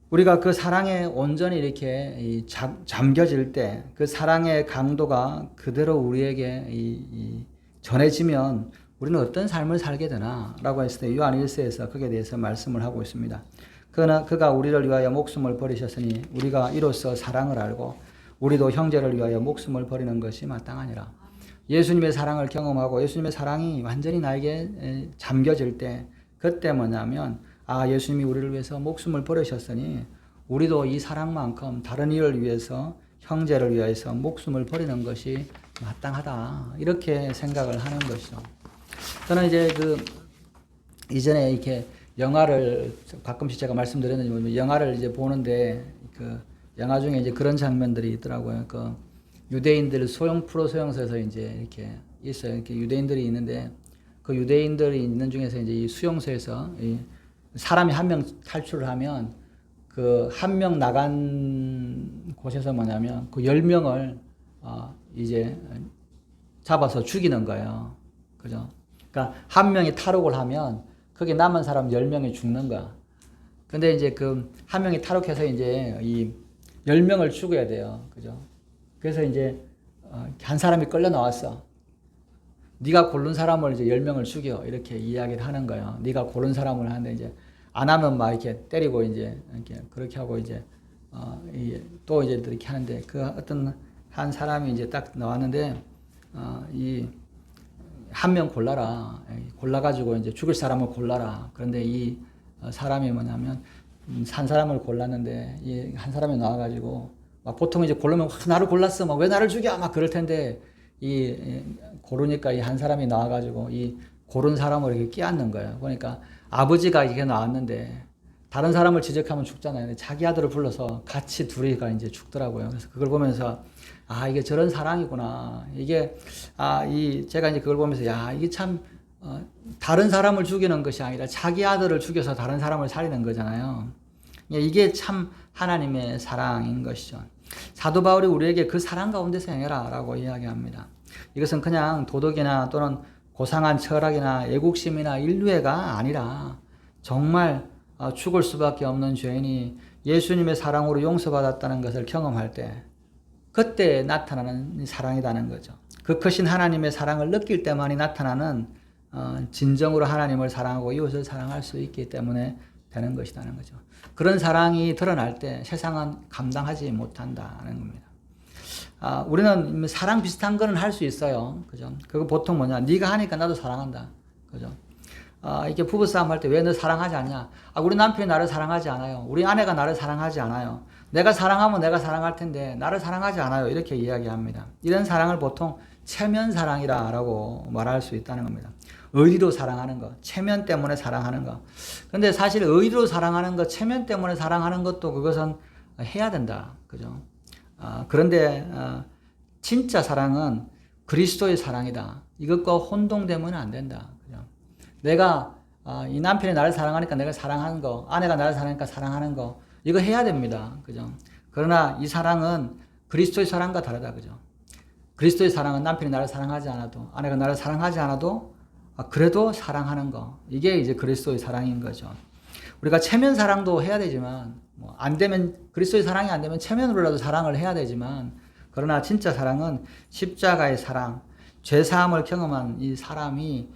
우리가 그 사랑에 온전히 이렇게 잠겨질 때 그 사랑의 강도가 그대로 우리에게 전해지면 우리는 어떤 삶을 살게 되나? 라고 했을 때 요한 1서에서 거기에 대해서 말씀을 하고 있습니다. 그가 우리를 위하여 목숨을 버리셨으니 우리가 이로써 사랑을 알고 우리도 형제를 위하여 목숨을 버리는 것이 마땅하니라. 예수님의 사랑을 경험하고 예수님의 사랑이 완전히 나에게 잠겨질 때 그때 뭐냐면 예수님이 우리를 위해서 목숨을 버리셨으니 우리도 이 사랑만큼 다른 이를 위해서 형제를 위해서 목숨을 버리는 것이 마땅하다. 이렇게 생각을 하는 것이죠. 저는 이제 이전에 이렇게 영화를 가끔씩 제가 말씀드렸는지 영화를 이제 보는데 영화 중에 이제 그런 장면들이 있더라고요. 유대인들 프로 소형소에서 이제 이렇게 있어요. 이렇게 유대인들이 있는데 그 유대인들이 있는 중에서 이제 이 수용소에서 사람이 한 명 탈출을 하면 그 한 명 나간 곳에서 뭐냐면 그 10명을 이제 잡아서 죽이는 거예요. 그죠? 그러니까 한 명이 탈옥을 하면 거기 남은 사람 10명이 죽는 거야. 근데 이제 그 한 명이 탈옥해서 이제 이 10명을 죽여야 돼요. 그죠? 그래서 이제 한 사람이 끌려 나왔어. 네가 고른 사람을 이제 10명을 죽여. 이렇게 이야기를 하는 거예요. 네가 고른 사람을 하는데 이제 안 하면 막 이렇게 때리고 이제 이렇게 그렇게 하고 이제 또 이제 이렇게 하는데 그 어떤 한 사람이 이제 딱 나왔는데 이 한 명 골라라. 골라가지고 이제 죽을 사람을 골라라. 그런데 이 사람이 뭐냐면 한 사람을 골랐는데 이 한 사람이 나와가지고 막 보통 이제 고르면 나를 골랐어. 막 왜 나를 죽여? 막 그럴 텐데 고르니까 이 한 사람이 나와가지고 이 고른 사람을 이렇게 끼얹는 거예요. 그러니까 아버지가 이게 나왔는데 다른 사람을 지적하면 죽잖아요. 근데 자기 아들을 불러서 같이 둘이가 이제 죽더라고요. 그래서 그걸 보면서 이게 저런 사랑이구나. 이게 제가 이제 그걸 보면서 이게 참 다른 사람을 죽이는 것이 아니라 자기 아들을 죽여서 다른 사람을 살리는 거잖아요. 이게 참 하나님의 사랑인 것이죠. 사도 바울이 우리에게 그 사랑 가운데서 행해라 라고 이야기합니다. 이것은 그냥 도덕이나 또는 고상한 철학이나 애국심이나 인류애가 아니라 정말 죽을 수밖에 없는 죄인이 예수님의 사랑으로 용서받았다는 것을 경험할 때 그때 나타나는 사랑이라는 거죠. 그 크신 하나님의 사랑을 느낄 때만이 나타나는 진정으로 하나님을 사랑하고 이웃을 사랑할 수 있기 때문에 되는 것이라는 거죠. 그런 사랑이 드러날 때 세상은 감당하지 못한다는 겁니다. 우리는 사랑 비슷한 거는 할 수 있어요. 그죠? 그거 보통 뭐냐? 네가 하니까 나도 사랑한다. 그죠? 이렇게 부부싸움 할 때 왜 너 사랑하지 않냐? 우리 남편이 나를 사랑하지 않아요. 우리 아내가 나를 사랑하지 않아요. 내가 사랑하면 내가 사랑할 텐데 나를 사랑하지 않아요. 이렇게 이야기합니다. 이런 사랑을 보통 체면 사랑이라고 말할 수 있다는 겁니다. 의리로 사랑하는 것, 체면 때문에 사랑하는 것. 근데 사실 의리로 사랑하는 것, 체면 때문에 사랑하는 것도 그것은 해야 된다. 그죠? 그런데 진짜 사랑은 그리스도의 사랑이다. 이것과 혼동되면 안 된다. 그죠? 내가 이 남편이 나를 사랑하니까 내가 사랑하는 거, 아내가 나를 사랑하니까 사랑하는 거, 이거 해야 됩니다. 그죠? 그러나 이 사랑은 그리스도의 사랑과 다르다. 그죠? 그리스도의 사랑은 남편이 나를 사랑하지 않아도, 아내가 나를 사랑하지 않아도 그래도 사랑하는 거. 이게 이제 그리스도의 사랑인 거죠. 우리가 체면 사랑도 해야 되지만 안 되면 그리스도의 사랑이 안 되면 체면으로라도 사랑을 해야 되지만 그러나 진짜 사랑은 십자가의 사랑, 죄 사함을 경험한 이 사람이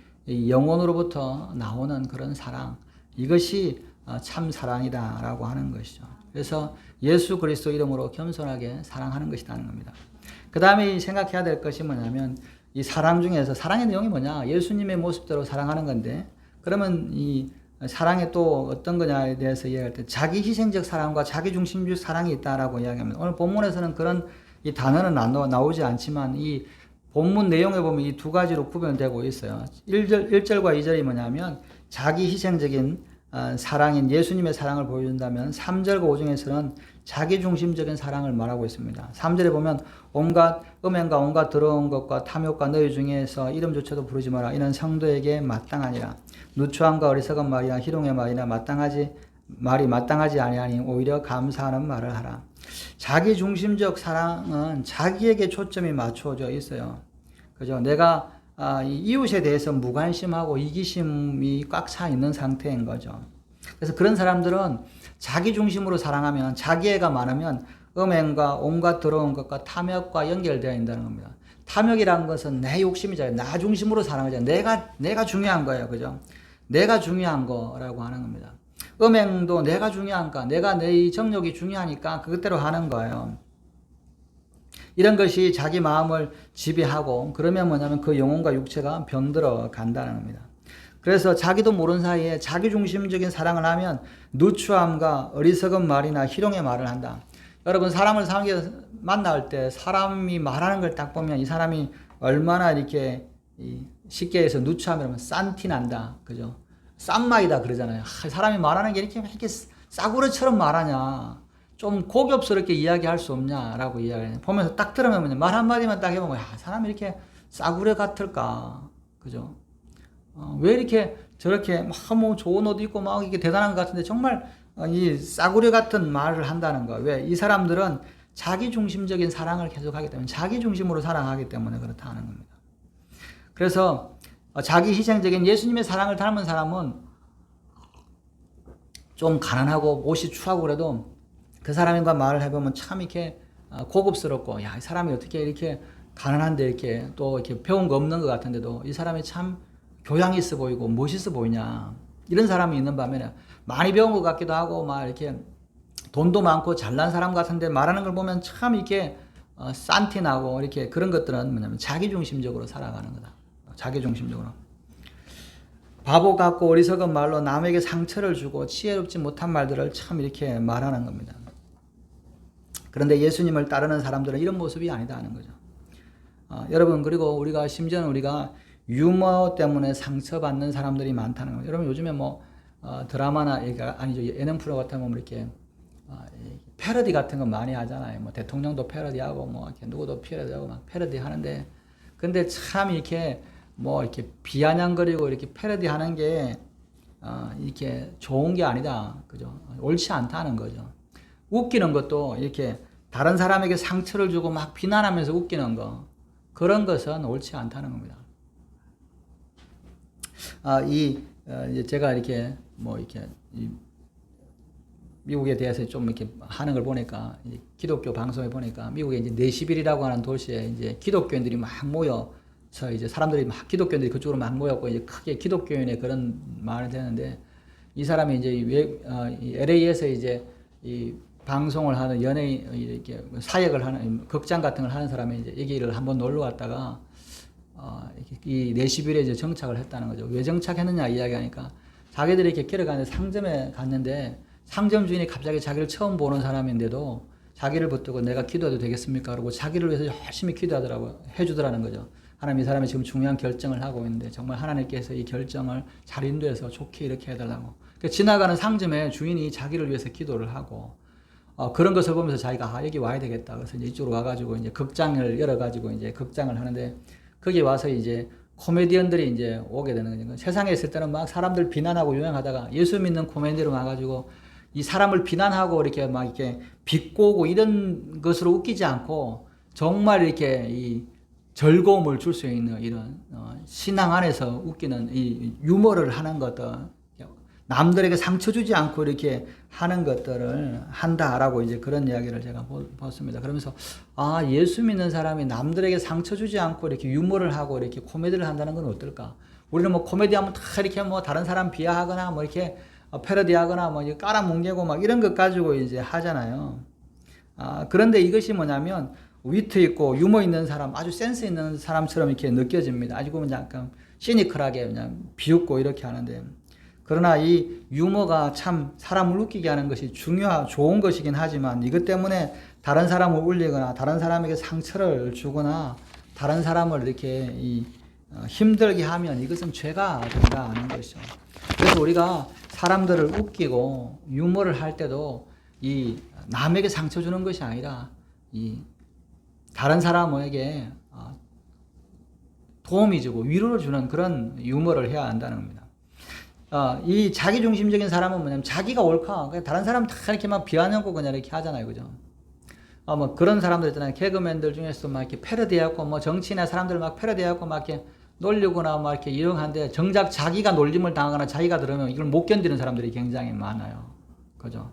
영혼으로부터 나오는 그런 사랑, 이것이 참 사랑이다라고 하는 것이죠. 그래서 예수 그리스도 이름으로 겸손하게 사랑하는 것이라는 겁니다. 그 다음에 생각해야 될 것이 뭐냐면 이 사랑 중에서 사랑의 내용이 뭐냐? 예수님의 모습대로 사랑하는 건데 그러면 이 사랑이 또 어떤 거냐에 대해서 이야기할 때 자기 희생적 사랑과 자기 중심적 사랑이 있다라고 이야기합니다. 오늘 본문에서는 그런 이 단어는 나오지 않지만 이 본문 내용에 보면 이 두 가지로 구별되고 있어요. 1절과 2절이 뭐냐면 자기 희생적인 사랑인 예수님의 사랑을 보여준다면 3절과 5절에서는 자기 중심적인 사랑을 말하고 있습니다. 3절에 보면 온갖 음행과 온갖 더러운 것과 탐욕과 너희 중에서 이름조차도 부르지 마라. 이는 성도에게 마땅하니라. 누추함과 어리석은 말이나 희롱의 말이나 마땅하지 아니하니 오히려 감사하는 말을 하라. 자기 중심적 사랑은 자기에게 초점이 맞춰져 있어요. 그죠? 내가 이 이웃에 대해서 무관심하고 이기심이 꽉 차 있는 상태인 거죠. 그래서 그런 사람들은 자기 중심으로 사랑하면 자기애가 많으면 음행과 온갖 더러운 것과 탐욕과 연결되어 있다는 겁니다. 탐욕이라는 것은 내 욕심이잖아요. 나 중심으로 사랑하잖아요. 내가 중요한 거예요. 그죠? 내가 중요한 거라고 하는 겁니다. 음행도 내가 중요한가, 내가 내 정욕이 중요하니까 그것대로 하는 거예요. 이런 것이 자기 마음을 지배하고 그러면 뭐냐면 그 영혼과 육체가 병들어 간다는 겁니다. 그래서 자기도 모르는 사이에 자기 중심적인 사랑을 하면 누추함과 어리석은 말이나 희롱의 말을 한다. 여러분 사람을 만날 때 사람이 말하는 걸 딱 보면 이 사람이 얼마나 이렇게 쉽게 해서 누추함이라면 싼티 난다. 그죠? 싼마이다 그러잖아요. 사람이 말하는 게 이렇게 싸구려처럼 말하냐. 좀 고급스럽게 이야기할 수 없냐라고 이야기해요. 보면서 딱 들으면 말 한마디만 딱 해보면 사람이 이렇게 싸구려 같을까. 그죠? 왜 이렇게 저렇게 뭐 좋은 옷 입고 막 이게 대단한 것 같은데 정말 이 싸구려 같은 말을 한다는 거. 왜? 이 사람들은 자기 중심적인 사랑을 계속하기 때문에 자기 중심으로 사랑하기 때문에 그렇다 하는 겁니다. 그래서 자기 희생적인 예수님의 사랑을 닮은 사람은 좀 가난하고 옷이 추하고 그래도 그 사람과 말을 해보면 참 이렇게 고급스럽고, 야, 이 사람이 어떻게 이렇게 가난한데 이렇게 또 이렇게 배운 거 없는 것 같은데도 이 사람이 참 교양이 있어 보이고 멋있어 보이냐. 이런 사람이 있는 반면에 많이 배운 것 같기도 하고 막 이렇게 돈도 많고 잘난 사람 같은데 말하는 걸 보면 참 이렇게 싼티 나고 이렇게 그런 것들은 뭐냐면 자기중심적으로 살아가는 거다. 자기중심적으로. 바보 같고 어리석은 말로 남에게 상처를 주고 지혜롭지 못한 말들을 참 이렇게 말하는 겁니다. 그런데 예수님을 따르는 사람들은 이런 모습이 아니다 하는 거죠. 여러분, 그리고 우리가 심지어는 우리가 유머 때문에 상처받는 사람들이 많다는 거예요. 여러분, 요즘에 뭐 드라마나 아니죠, 예능 프로 같은 거 이렇게 패러디 같은 거 많이 하잖아요. 뭐 대통령도 패러디하고 뭐 이렇게 누구도 패러디하고 막 패러디 하는데, 근데 참 이렇게 뭐 이렇게 비아냥거리고 이렇게 패러디하는 게 이렇게 좋은 게 아니다, 그죠? 옳지 않다는 거죠. 웃기는 것도 이렇게 다른 사람에게 상처를 주고 막 비난하면서 웃기는 거, 그런 것은 옳지 않다는 겁니다. 제가 이렇게 뭐 이렇게 미국에 대해서 좀 이렇게 하는 걸 보니까, 기독교 방송에 보니까 미국에 이제 네시빌이라고 하는 도시에 이제 기독교인들이 막 모여서 이제 사람들이 막 기독교인들이 그쪽으로 막 모였고 이제 크게 기독교인의 그런 말이 되는데, 이 사람이 이제 LA에서 이제 이 방송을 하는 연예인, 이렇게 사역을 하는 극장 같은 걸 하는 사람이 이제 여기를 한번 놀러 왔다가 이 네시빌에 이제 정착을 했다는 거죠. 왜 정착했느냐 이야기하니까, 자기들이 이렇게 길어가는데 상점에 갔는데 상점 주인이 갑자기 자기를 처음 보는 사람인데도 자기를 붙들고 내가 기도해도 되겠습니까? 그러고 자기를 위해서 열심히 기도하더라고, 해주더라는 거죠. 하나님, 이 사람이 지금 중요한 결정을 하고 있는데 정말 하나님께서 이 결정을 잘 인도해서 좋게 이렇게 해달라고. 그러니까 지나가는 상점에 주인이 자기를 위해서 기도를 하고, 그런 것을 보면서 자기가 여기 와야 되겠다. 그래서 이제 이쪽으로 와가지고 이제 극장을 열어가지고 이제 극장을 하는데, 거기 와서 이제 코미디언들이 이제 오게 되는 거죠. 세상에 있을 때는 막 사람들 비난하고 유행하다가 예수 믿는 코미디로 와가지고 이 사람을 비난하고 이렇게 막 이렇게 비꼬고 이런 것으로 웃기지 않고 정말 이렇게 이 즐거움을 줄 수 있는 이런 신앙 안에서 웃기는 이 유머를 하는 것들, 남들에게 상처 주지 않고 이렇게 하는 것들을 한다라고 이제 그런 이야기를 제가 봤습니다. 그러면서 예수 믿는 사람이 남들에게 상처 주지 않고 이렇게 유머를 하고 이렇게 코미디를 한다는 건 어떨까? 우리는 뭐 코미디하면 다 이렇게 뭐 다른 사람 비하하거나 뭐 이렇게 패러디하거나 뭐 깔아뭉개고 막 이런 것 가지고 이제 하잖아요. 그런데 이것이 뭐냐면 위트 있고 유머 있는 사람, 아주 센스 있는 사람처럼 이렇게 느껴집니다. 아주 그냥 약간 시니컬하게 그냥 비웃고 이렇게 하는데, 그러나 이 유머가 참 사람을 웃기게 하는 것이 좋은 것이긴 하지만, 이것 때문에 다른 사람을 울리거나 다른 사람에게 상처를 주거나 다른 사람을 이렇게 힘들게 하면 이것은 죄가 된다는 것이죠. 그래서 우리가 사람들을 웃기고 유머를 할 때도 이 남에게 상처 주는 것이 아니라 이 다른 사람에게 도움이 주고 위로를 주는 그런 유머를 해야 한다는 겁니다. 이 자기중심적인 사람은 뭐냐면 자기가 옳고 다른 사람 다 이렇게 막 비아냥고 그냥 이렇게 하잖아요, 그죠? 뭐 그런 사람들 있잖아요. 개그맨들 중에서 막 이렇게 패러디하고 뭐 정치나 사람들 막 패러디하고 막 이렇게 놀리거나 막 이렇게 이용하는데, 정작 자기가 놀림을 당하거나 자기가 들으면 이걸 못 견디는 사람들이 굉장히 많아요, 그죠?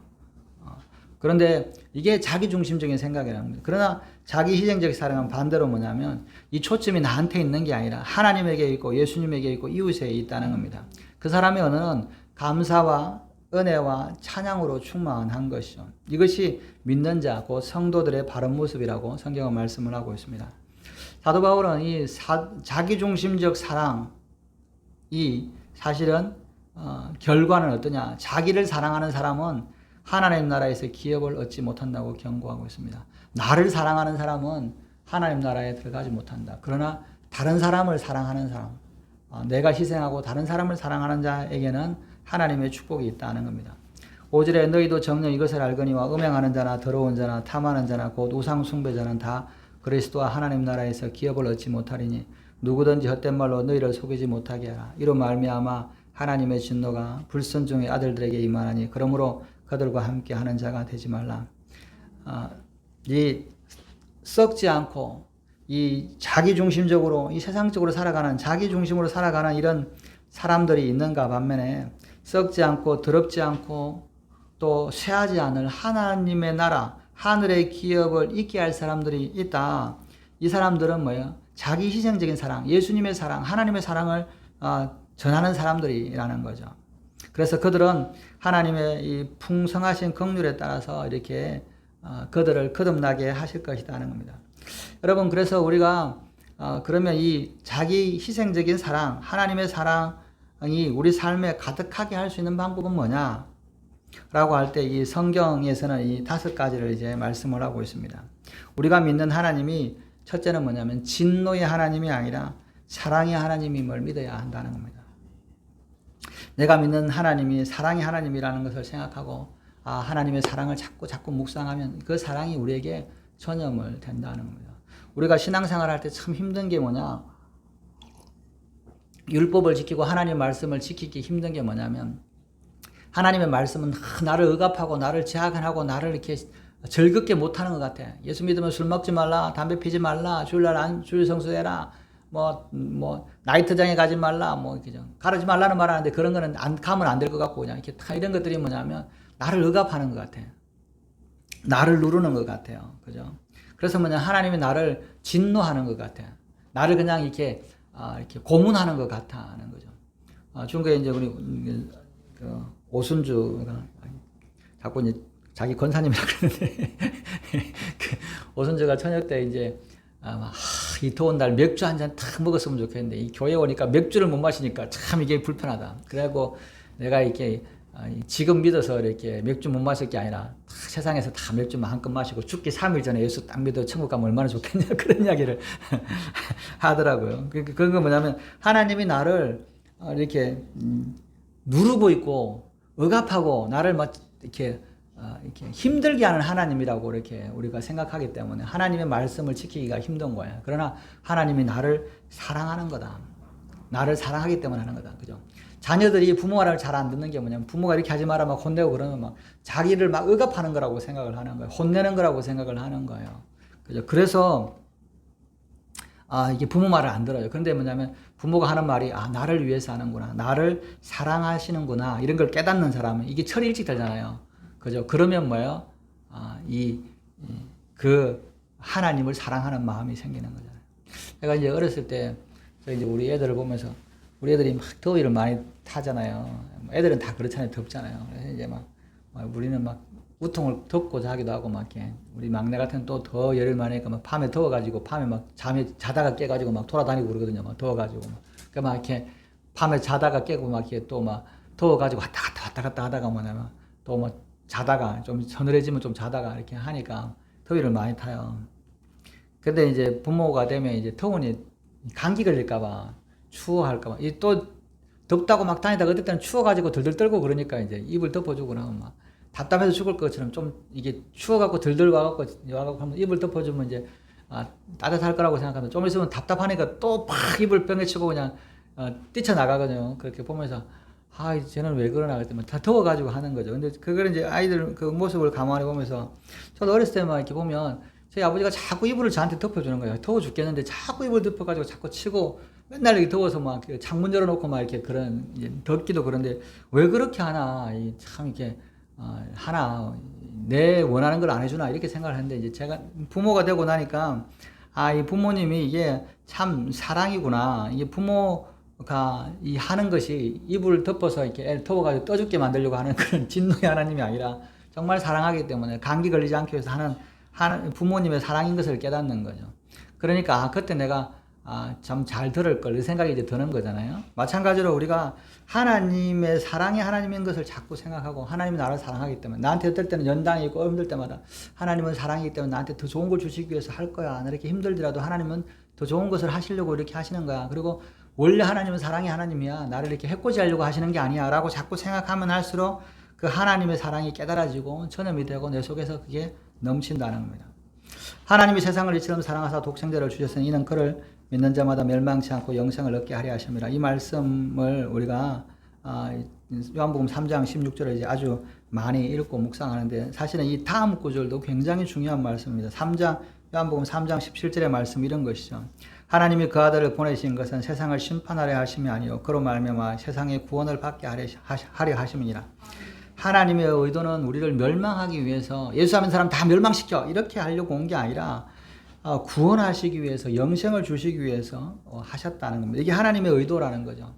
그런데 이게 자기중심적인 생각이라는 거예요. 그러나 자기희생적 사랑은 반대로 뭐냐면 이 초점이 나한테 있는 게 아니라 하나님에게 있고 예수님에게 있고 이웃에 있다는 겁니다. 그 사람의 언어는 감사와 은혜와 찬양으로 충만한 것이죠. 이것이 믿는 자, 곧 성도들의 바른 모습이라고 성경은 말씀을 하고 있습니다. 사도 바울은 이 자기중심적 사랑이 사실은 결과는 어떠냐? 자기를 사랑하는 사람은 하나님 나라에서 기업을 얻지 못한다고 경고하고 있습니다. 나를 사랑하는 사람은 하나님 나라에 들어가지 못한다. 그러나 다른 사람을 사랑하는 사람, 내가 희생하고 다른 사람을 사랑하는 자에게는 하나님의 축복이 있다는 겁니다. 5절에 너희도 정녕 이것을 알거니와 음행하는 자나 더러운 자나 탐하는 자나 곧 우상 숭배자는 다 그리스도와 하나님 나라에서 기업을 얻지 못하리니 누구든지 헛된 말로 너희를 속이지 못하게 하라. 이로 말미암아 하나님의 진노가 불순종의 아들들에게 임하나니 그러므로 그들과 함께 하는 자가 되지 말라. 이 썩지 않고 이 자기중심적으로 이 세상적으로 살아가는 자기중심으로 살아가는 이런 사람들이 있는가 반면에 썩지 않고 더럽지 않고 또 쇠하지 않을 하나님의 나라 하늘의 기업을 있게 할 사람들이 있다. 이 사람들은 뭐예요? 자기 희생적인 사랑, 예수님의 사랑, 하나님의 사랑을 전하는 사람들이라는 거죠. 그래서 그들은 하나님의 이 풍성하신 긍휼에 따라서 이렇게 그들을 거듭나게 하실 것이라는 겁니다. 여러분, 그래서 우리가 그러면 이 자기 희생적인 사랑, 하나님의 사랑이 우리 삶에 가득하게 할 수 있는 방법은 뭐냐? 라고 할 때 이 성경에서는 이 5가지를 이제 말씀을 하고 있습니다. 우리가 믿는 하나님이 첫째는 뭐냐면 진노의 하나님이 아니라 사랑의 하나님임을 믿어야 한다는 겁니다. 내가 믿는 하나님이 사랑의 하나님이라는 것을 생각하고 하나님의 사랑을 자꾸 묵상하면 그 사랑이 우리에게 전염을 된다는 겁니다. 우리가 신앙생활 할 때 참 힘든 게 뭐냐? 율법을 지키고 하나님의 말씀을 지키기 힘든 게 뭐냐면 하나님의 말씀은 나를 억압하고 나를 제한하고 나를 이렇게 즐겁게 못하는 것 같아. 예수 믿으면 술 먹지 말라, 담배 피지 말라, 주일 성수해라, 나이트장에 가지 말라, 가르지 말라는 말 하는데 그런 거는 가면 안 될 것 같고 그냥 이렇게 이런 것들이 뭐냐면 나를 억압하는 것 같아. 나를 누르는 것 같아요. 그죠? 그래서 하나님이 나를 진노하는 것 같아. 나를 그냥 이렇게 고문하는 것 같아 하는 거죠. 중국에 이제 우리 오순주가 자꾸 이제 자기 권사님이라고 그러는데 오순주가 저녁 때 이제 이 더운 날 맥주 한 잔 탁 먹었으면 좋겠는데 이 교회 오니까 맥주를 못 마시니까 참 이게 불편하다. 그래갖고 내가 이렇게 지금 믿어서 이렇게 맥주 못 마실 게 아니라 세상에서 다 맥주만 한껏 마시고 죽기 3일 전에 예수 딱 믿어 천국 가면 얼마나 좋겠냐 그런 이야기를 하더라고요. 그런 건 뭐냐면 하나님이 나를 이렇게 누르고 있고 억압하고 나를 막 이렇게 힘들게 하는 하나님이라고 이렇게 우리가 생각하기 때문에 하나님의 말씀을 지키기가 힘든 거예요. 그러나 하나님이 나를 사랑하는 거다. 나를 사랑하기 때문에 하는 거다. 그죠? 자녀들이 부모 말을 잘 안 듣는 게 뭐냐면 부모가 이렇게 하지 마라 막 혼내고 그러면 막 자기를 막 억압하는 거라고 생각을 하는 거예요. 혼내는 거라고 생각을 하는 거예요. 그죠? 그래서 이게 부모 말을 안 들어요. 그런데 뭐냐면 부모가 하는 말이 나를 위해서 하는구나. 나를 사랑하시는구나. 이런 걸 깨닫는 사람은 이게 철이 일찍 되잖아요. 그죠? 그러면 뭐예요? 그 하나님을 사랑하는 마음이 생기는 거잖아요. 제가 이제 어렸을 때 이제 우리 애들을 보면서 우리 애들이 막 더위를 많이 타잖아요. 애들은 다 그렇잖아요. 덥잖아요. 그래서 이제 우리는 막 우통을 덮고 자기도 하고 막 이렇게 우리 막내 같은 또 더 열을 많이 하니까 막 밤에 더워가지고 밤에 막 잠에 자다가 깨가지고 막 돌아다니고 그러거든요. 막 더워가지고 막 이렇게 밤에 자다가 깨고 막 이렇게 또 막 더워가지고 왔다 갔다 하다가 뭐냐면 또 뭐 자다가 좀 서늘해지면 좀 자다가 이렇게 하니까 더위를 많이 타요. 근데 이제 부모가 되면 이제 더우니 감기 걸릴까봐 추워할까봐 또 덥다고 막 다니다가 어떨 때는 추워가지고 덜덜 떨고 그러니까 이제 입을 덮어주고 나면 막 답답해서 죽을 것처럼 좀 이게 추워갖고 덜덜 와갖고 하면 입을 덮어주면 이제 따뜻할 거라고 생각하면 좀 있으면 답답하니까 또 막 입을 뻥해치고 그냥 뛰쳐나가거든요. 그렇게 보면서 쟤는 왜 그러나 그랬더니 다 더워가지고 하는 거죠. 근데 그걸 이제 아이들 그 모습을 가만히 보면서 저도 어렸을 때만 이렇게 보면 저희 아버지가 자꾸 이불을 저한테 덮어주는 거예요. 더워 죽겠는데 자꾸 이불 덮어가지고 자꾸 치고 맨날 이렇게 더워서 막 창문 열어놓고 막 이렇게 그런 이제 덥기도 그런데 왜 그렇게 하나 참 이렇게 하나 내 원하는 걸 안 해주나 이렇게 생각을 했는데 이제 제가 부모가 되고 나니까 이 부모님이 이게 참 사랑이구나. 이게 부모가 이 하는 것이 이불 덮어서 이렇게 애를 더워가지고 떠죽게 만들려고 하는 그런 진노의 하나님이 아니라 정말 사랑하기 때문에 감기 걸리지 않기 위해서 하는 부모님의 사랑인 것을 깨닫는 거죠. 그러니까 그때 내가 참 잘 들을 걸 이 생각이 이제 드는 거잖아요. 마찬가지로 우리가 하나님의 사랑이 하나님인 것을 자꾸 생각하고 하나님이 나를 사랑하기 때문에 나한테 어떨 때는 연단이 있고 힘들 때마다 하나님은 사랑이기 때문에 나한테 더 좋은 걸 주시기 위해서 할 거야. 나 이렇게 힘들더라도 하나님은 더 좋은 것을 하시려고 이렇게 하시는 거야. 그리고 원래 하나님은 사랑이 하나님이야. 나를 이렇게 해코지 하려고 하시는 게 아니야. 라고 자꾸 생각하면 할수록 그 하나님의 사랑이 깨달아지고 전염이 되고 내 속에서 그게 넘친다는 겁니다. 하나님이 세상을 이처럼 사랑하사 독생자를 주셨으니 이는 그를 믿는 자마다 멸망치 않고 영생을 얻게 하려 하심이라. 이 말씀을 우리가 요한복음 3장 16절을 이제 아주 많이 읽고 묵상하는데 사실은 이 다음 구절도 굉장히 중요한 말씀입니다. 요한복음 3장 17절의 말씀 이런 것이죠. 하나님이 그 아들을 보내신 것은 세상을 심판하려 하심이 아니요 그로 말미암아 세상의 구원을 받게 하려 하심이니라. 하나님의 의도는 우리를 멸망하기 위해서 예수 믿는 사람 다 멸망시켜 이렇게 하려고 온 게 아니라 구원하시기 위해서 영생을 주시기 위해서 하셨다는 겁니다. 이게 하나님의 의도라는 거죠.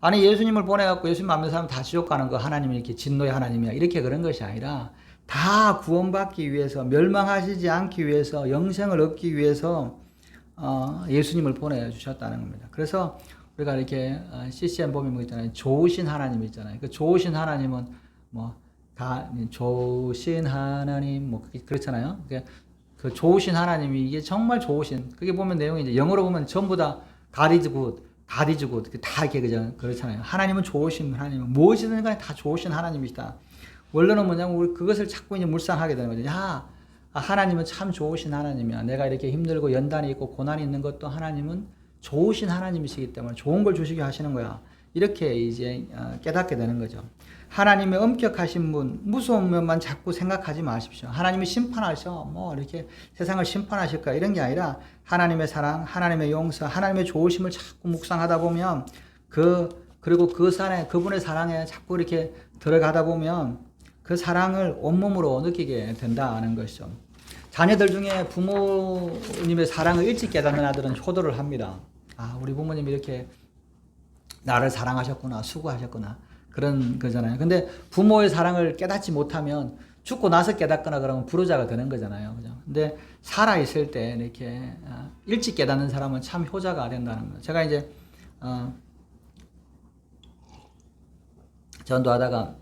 아니 예수님을 보내갖고 예수님 믿는 사람 다 지옥 가는 거 하나님이 이렇게 진노의 하나님이야 이렇게 그런 것이 아니라 다 구원받기 위해서 멸망하시지 않기 위해서 영생을 얻기 위해서 예수님을 보내주셨다는 겁니다. 그래서 우리가 이렇게 CCM 보면 뭐 있잖아요. 좋으신 하나님 있잖아요. 그 좋으신 하나님은 좋으신 하나님 그렇잖아요. 그 좋으신 하나님이 이게 정말 좋으신 그게 보면 내용이 이제 영어로 보면 전부 다 God is good, God is good 다 이렇게 그렇잖아요. 하나님은 좋으신 하나님, 무엇이든 간에 다 좋으신 하나님이시다. 원래는 뭐냐면 우리 그것을 자꾸 이제 묵상하게 되는 거죠. 하나님은 참 좋으신 하나님이야. 내가 이렇게 힘들고 연단이 있고 고난이 있는 것도 하나님은 좋으신 하나님이시기 때문에 좋은 걸 주시게 하시는 거야. 이렇게 이제 깨닫게 되는 거죠. 하나님의 엄격하신 분, 무서운 면만 자꾸 생각하지 마십시오. 하나님이 심판하셔. 이렇게 세상을 심판하실까 이런 게 아니라 하나님의 사랑, 하나님의 용서, 하나님의 좋으심을 자꾸 묵상하다 보면 그리고 그분의 사랑에 자꾸 이렇게 들어가다 보면 그 사랑을 온몸으로 느끼게 된다는 것이죠. 자녀들 중에 부모님의 사랑을 일찍 깨닫는 아들은 효도를 합니다. 우리 부모님이 이렇게 나를 사랑하셨구나, 수고하셨구나. 그런 거잖아요. 근데 부모의 사랑을 깨닫지 못하면 죽고 나서 깨닫거나 그러면 불효자가 되는 거잖아요. 그죠? 근데 살아있을 때 이렇게 일찍 깨닫는 사람은 참 효자가 된다는 거예요. 제가 이제, 전도하다가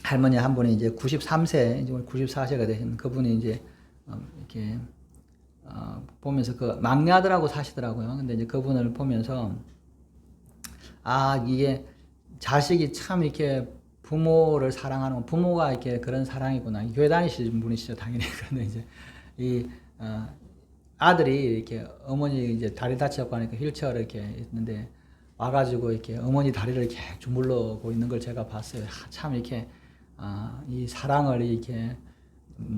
할머니 한 분이 이제 93세, 이제 94세가 되신 그분이 이제, 이렇게, 보면서 그 막내 아들하고 사시더라고요. 근데 이제 그분을 보면서, 이게 자식이 참 이렇게 부모를 사랑하는, 부모가 이렇게 그런 사랑이구나. 교회 다니시는 분이시죠, 당연히. 그런데 이제, 아들이 이렇게 어머니 이제 다리 다치고 하니까 휠체어를 이렇게 있는데, 와가지고 이렇게 어머니 다리를 이렇게 주물러고 있는 걸 제가 봤어요. 참 이렇게, 이 사랑을 이렇게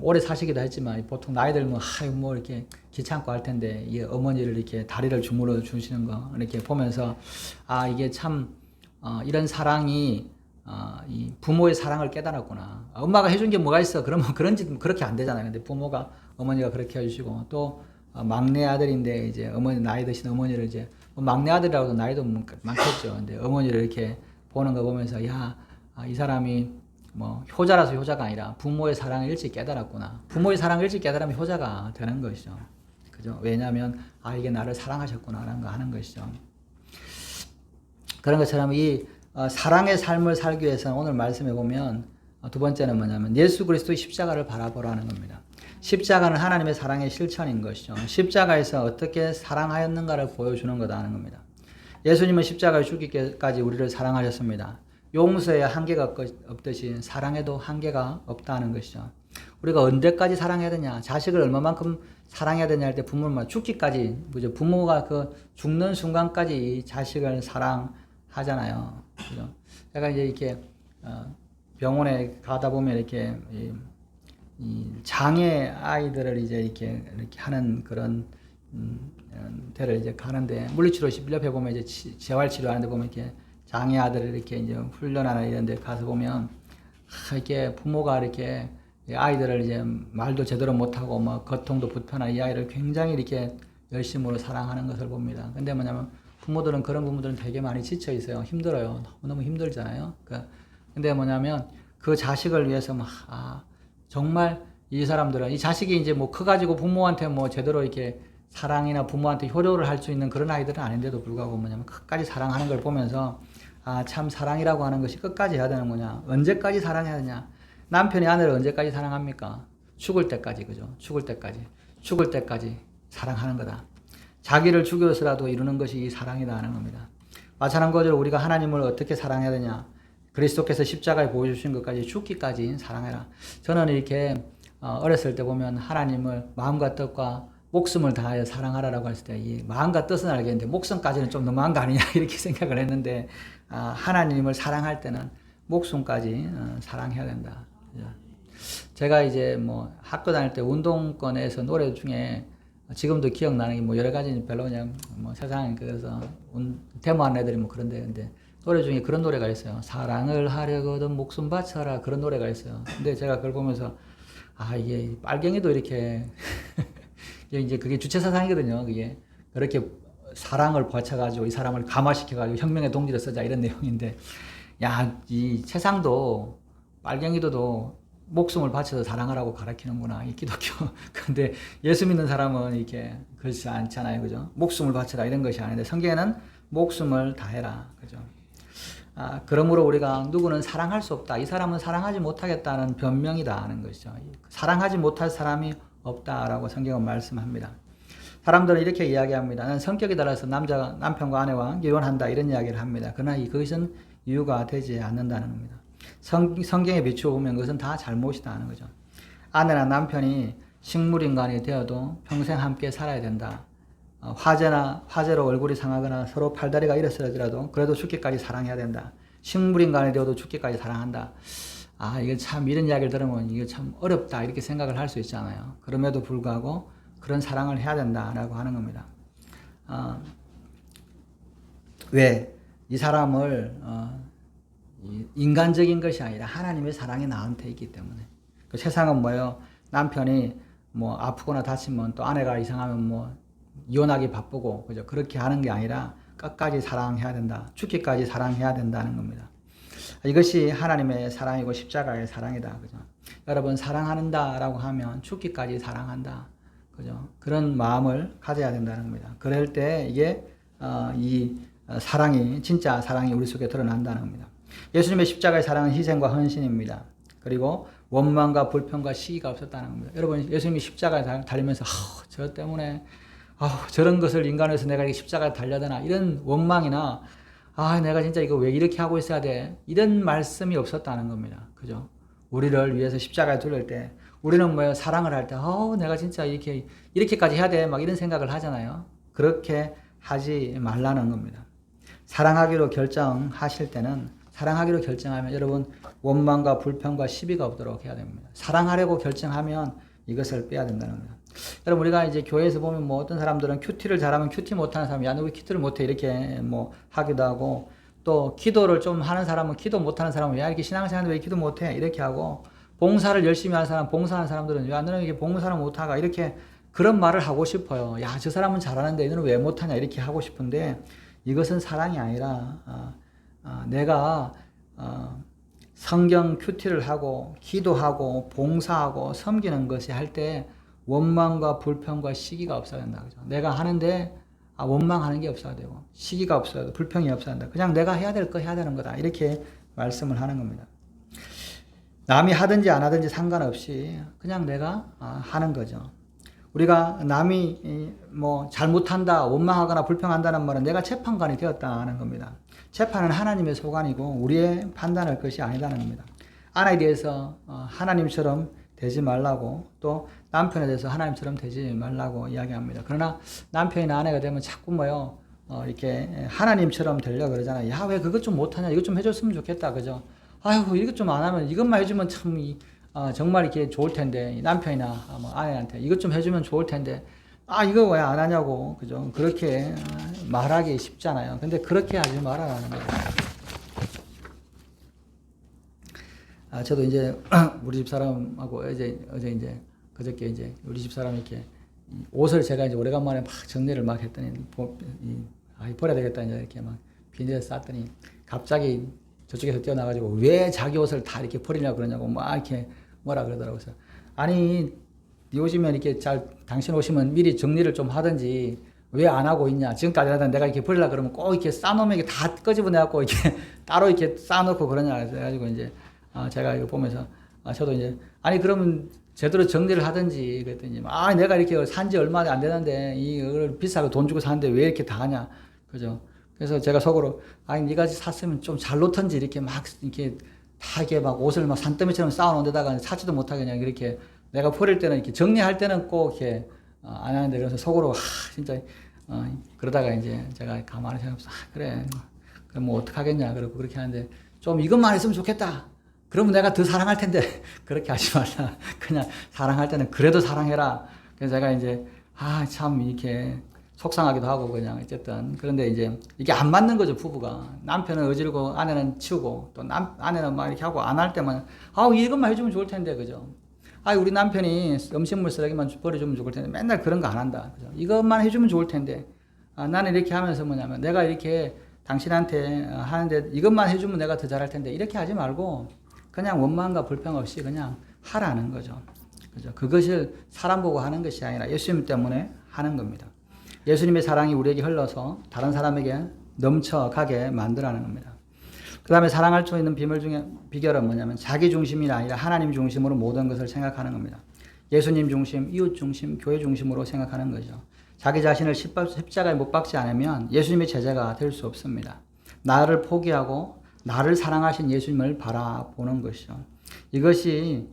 오래 사시기도 했지만 보통 나이 들면 이렇게 귀찮고 할 텐데 이 어머니를 이렇게 다리를 주물러 주시는 거 이렇게 보면서 이게 참 이런 사랑이 이 부모의 사랑을 깨달았구나. 엄마가 해준 게 뭐가 있어? 그러면 그렇게 안 되잖아요. 근데 부모가 어머니가 그렇게 해주시고 또 막내 아들인데 이제 어머니 나이 드신 어머니를 이제 막내 아들이라고도 나이도 많겠죠. 근데 어머니를 이렇게 보는 거 보면서 이 사람이 효자라서 효자가 아니라 부모의 사랑을 일찍 깨달았구나. 부모의 사랑을 일찍 깨달으면 효자가 되는 것이죠. 그죠? 왜냐하면 이게 나를 사랑하셨구나라는 거 하는 것이죠. 그런 것처럼 이 사랑의 삶을 살기 위해서는 오늘 말씀해 보면 두 번째는 뭐냐면 예수 그리스도의 십자가를 바라보라는 겁니다. 십자가는 하나님의 사랑의 실천인 것이죠. 십자가에서 어떻게 사랑하였는가를 보여주는 거다는 겁니다. 예수님은 십자가에 죽기까지 우리를 사랑하셨습니다. 용서에 한계가 없듯이 사랑에도 한계가 없다는 것이죠. 우리가 언제까지 사랑해야 되냐, 자식을 얼마만큼 사랑해야 되냐 할 때 부모는 죽기까지, 그죠? 부모가 그 죽는 순간까지 자식을 사랑하잖아요. 그죠? 제가 이제 이렇게 병원에 가다 보면 이렇게 이 장애 아이들을 이제 이렇게 하는 그런 데를 이제 가는데 물리치료 옆에 보면 이제 재활치료하는데 보면 이렇게 장애 아들을 이렇게 이제 훈련하는 이런 데 가서 보면 이렇게 부모가 이렇게 아이들을 이제 말도 제대로 못하고 거통도 불편한 이 아이를 굉장히 이렇게 열심으로 사랑하는 것을 봅니다. 근데 뭐냐면 그런 부모들은 되게 많이 지쳐 있어요. 힘들어요. 너무 힘들잖아요. 근데 뭐냐면 그 자식을 위해서 정말 이 사람들은 이 자식이 이제 커가지고 부모한테 제대로 이렇게 사랑이나 부모한테 효도를 할 수 있는 그런 아이들은 아닌데도 불구하고 뭐냐면 끝까지 사랑하는 걸 보면서 참 사랑이라고 하는 것이 끝까지 해야 되는 거냐, 언제까지 사랑해야 되냐. 남편이 아내를 언제까지 사랑합니까? 죽을 때까지, 그죠? 죽을 때까지 사랑하는 거다. 자기를 죽여서라도 이루는 것이 이 사랑이다 하는 겁니다. 마찬가지로 우리가 하나님을 어떻게 사랑해야 되냐, 그리스도께서 십자가에 보여주신 것까지 죽기까지 사랑해라. 저는 이렇게 어렸을 때 보면 하나님을 마음과 뜻과 목숨을 다하여 사랑하라라고 했을 때 이 마음과 뜻은 알겠는데 목숨까지는 좀 너무한 거 아니냐 이렇게 생각을 했는데 하나님을 사랑할 때는 목숨까지 사랑해야 된다. 제가 이제 뭐 학교 다닐 때 운동권에서 노래 중에 지금도 기억나는 게 뭐 여러 가지 별로 그냥 뭐 세상 그래서 데모하는 애들이 뭐 그런데 근데 노래 중에 그런 노래가 있어요. 사랑을 하려거든 목숨 바쳐라 그런 노래가 있어요. 근데 제가 그걸 보면서 이게 빨갱이도 이렇게 이제 그게 주체사상이거든요. 그게 그렇게 사랑을 바쳐가지고 이 사람을 감화시켜가지고 혁명의 동지를 쓰자 이런 내용인데 이 세상도 빨갱이도도 목숨을 바쳐서 사랑하라고 가르치는구나 이 기독교. 근데 예수 믿는 사람은 이렇게 그렇지 않잖아요, 그죠? 목숨을 바쳐라 이런 것이 아닌데 성경에는 목숨을 다해라, 그죠? 그러므로 우리가 누구는 사랑할 수 없다. 이 사람은 사랑하지 못하겠다는 변명이다 하는 것이죠. 사랑하지 못할 사람이 없다라고 성경은 말씀합니다. 사람들은 이렇게 이야기합니다. 나는 성격에 따라서 남자가 남편과 아내와 이혼한다 이런 이야기를 합니다. 그러나 그것은 이유가 되지 않는다는 겁니다. 성경에 비추어 보면 그것은 다 잘못이다 하는 거죠. 아내나 남편이 식물인간이 되어도 평생 함께 살아야 된다. 화재로 얼굴이 상하거나 서로 팔다리가 일어서더라도 그래도 죽기까지 사랑해야 된다. 식물인간이 되어도 죽기까지 사랑한다. 이게 참 이런 이야기를 들으면 이게 참 어렵다 이렇게 생각을 할 수 있잖아요. 그럼에도 불구하고 그런 사랑을 해야 된다라고 하는 겁니다. 왜? 이 사람을 인간적인 것이 아니라 하나님의 사랑이 나한테 있기 때문에. 그 세상은 뭐예요? 남편이 뭐 아프거나 다치면 또 아내가 이상하면 뭐 이혼하기 바쁘고 그죠? 그렇게 하는 게 아니라 끝까지 사랑해야 된다. 죽기까지 사랑해야 된다는 겁니다. 이것이 하나님의 사랑이고 십자가의 사랑이다. 그죠? 여러분 사랑한다라고 하면 죽기까지 사랑한다. 그죠? 그런 마음을 가져야 된다는 겁니다. 그럴 때 이게 이 사랑이 진짜 사랑이 우리 속에 드러난다는 겁니다. 예수님의 십자가의 사랑은 희생과 헌신입니다. 그리고 원망과 불평과 시기가 없었다는 겁니다. 여러분 예수님이 십자가에 달리면서 저 때문에 저런 것을 인간에서 내가 이렇게 십자가에 달려야 되나 이런 원망이나 내가 진짜 이거 왜 이렇게 하고 있어야 돼 이런 말씀이 없었다는 겁니다. 그죠? 우리를 위해서 십자가에 둘릴 때 우리는 뭐예요? 사랑을 할 때 내가 진짜 이렇게까지 해야 돼 막 이런 생각을 하잖아요. 그렇게 하지 말라는 겁니다. 사랑하기로 결정하실 때는 사랑하기로 결정하면 여러분 원망과 불평과 시비가 없도록 해야 됩니다. 사랑하려고 결정하면 이것을 빼야 된다는 겁니다. 여러분 우리가 이제 교회에서 보면 뭐 어떤 사람들은 큐티를 잘하면 큐티 못하는 사람이 너 왜 큐티를 못해 이렇게 뭐 하기도 하고 또 기도를 좀 하는 사람은 기도 못하는 사람은 야 이렇게 신앙생활인데 왜 기도 못해 이렇게 하고 봉사를 열심히 하는 사람 봉사하는 사람들은 야 너는 이렇게 봉사를 못하가 이렇게 그런 말을 하고 싶어요. 야 저 사람은 잘하는데 너는 왜 못하냐 이렇게 하고 싶은데 이것은 사랑이 아니라 내가 성경 큐티를 하고 기도하고 봉사하고 섬기는 것이 할 때 원망과 불평과 시기가 없어야 된다. 그죠? 내가 하는데 원망하는 게 없어야 되고 시기가 없어야 되고 불평이 없어야 된다. 그냥 내가 해야 될 거 해야 되는 거다. 이렇게 말씀을 하는 겁니다. 남이 하든지 안 하든지 상관없이 그냥 내가 하는 거죠. 우리가 남이 뭐 잘못한다, 원망하거나 불평한다는 말은 내가 재판관이 되었다는 겁니다. 재판은 하나님의 소관이고 우리의 판단할 것이 아니라는 겁니다. 아내에 대해서 하나님처럼 되지 말라고 또 남편에 대해서 하나님처럼 되지 말라고 이야기합니다. 그러나 남편이나 아내가 되면 자꾸 뭐요 이렇게 하나님처럼 되려고 그러잖아요. 야, 왜 그것 좀 못하냐? 이것 좀 해줬으면 좋겠다. 그죠? 아이고, 이것 좀 안 하면 이것만 해주면 참 정말 이렇게 좋을 텐데 남편이나 뭐 아내한테 이것 좀 해주면 좋을 텐데 이거 왜 안 하냐고 그죠? 그렇게 말하기 쉽잖아요. 근데 그렇게 하지 말아라는 거예요. 저도 이제 우리 집 사람하고 어제 이제 그저께 이제 우리 집 사람이 이렇게 옷을 제가 이제 오래간만에 막 정리를 막 했더니 버려야 되겠다 이제 이렇게 막 비닐에 쌌더니 갑자기 저쪽에서 뛰어나가지고 왜 자기 옷을 다 이렇게 버리려고 그러냐고 막 이렇게 뭐라 그러더라고요. 아니 네 옷이면 이렇게 당신 오시면 미리 정리를 좀 하든지 왜 안 하고 있냐. 지금까지 하던 내가 이렇게 버리려고 그러면 꼭 이렇게 싸놓으면 이게 다 끄집어내갖고 이렇게 따로 이렇게 싸놓고 그러냐. 그래가지고 이제 제가 이거 보면서 저도 이제 그러면 제대로 정리를 하든지 그랬더니 내가 이렇게 산지 얼마 안 되는데 이걸 비싸게 돈 주고 사는데 왜 이렇게 다 하냐. 그죠? 그래서 제가 속으로 네가 샀으면 좀 잘 놓던지 이렇게 막 이렇게 다 이렇게 막 옷을 막 산더미처럼 쌓아놓은 데다가 사지도 못하게 그냥 이렇게 내가 버릴 때는 이렇게 정리할 때는 꼭 이렇게 안 하는데 그래서 속으로 진짜 그러다가 이제 제가 가만히 생각해서 그래 그럼 뭐 어떡하겠냐 그러고 그렇게 하는데 좀 이것만 했으면 좋겠다. 그러면 내가 더 사랑할 텐데 그렇게 하지 말라. 그냥 사랑할 때는 그래도 사랑해라. 그래서 제가 이제 참 이렇게 속상하기도 하고 그냥 어쨌든 그런데 이제 이게 안 맞는 거죠 부부가. 남편은 어지르고 아내는 치우고 또 아내는 막 이렇게 하고 안 할 때만 이것만 해주면 좋을 텐데 그죠. 우리 남편이 음식물 쓰레기만 버려주면 좋을 텐데 맨날 그런 거 안 한다. 그죠? 이것만 해주면 좋을 텐데 나는 이렇게 하면서 뭐냐면 내가 이렇게 당신한테 하는데 이것만 해주면 내가 더 잘할 텐데 이렇게 하지 말고 그냥 원망과 불평 없이 그냥 하라는 거죠. 그죠? 그것을 사람 보고 하는 것이 아니라 예수님 때문에 하는 겁니다. 예수님의 사랑이 우리에게 흘러서 다른 사람에게 넘쳐가게 만들라는 겁니다. 그 다음에 사랑할 수 있는 비결은 뭐냐면 자기 중심이 아니라 하나님 중심으로 모든 것을 생각하는 겁니다. 예수님 중심, 이웃 중심, 교회 중심으로 생각하는 거죠. 자기 자신을 십자가에 못 박지 않으면 예수님의 제자가 될 수 없습니다. 나를 포기하고 나를 사랑하신 예수님을 바라보는 것이죠. 이것이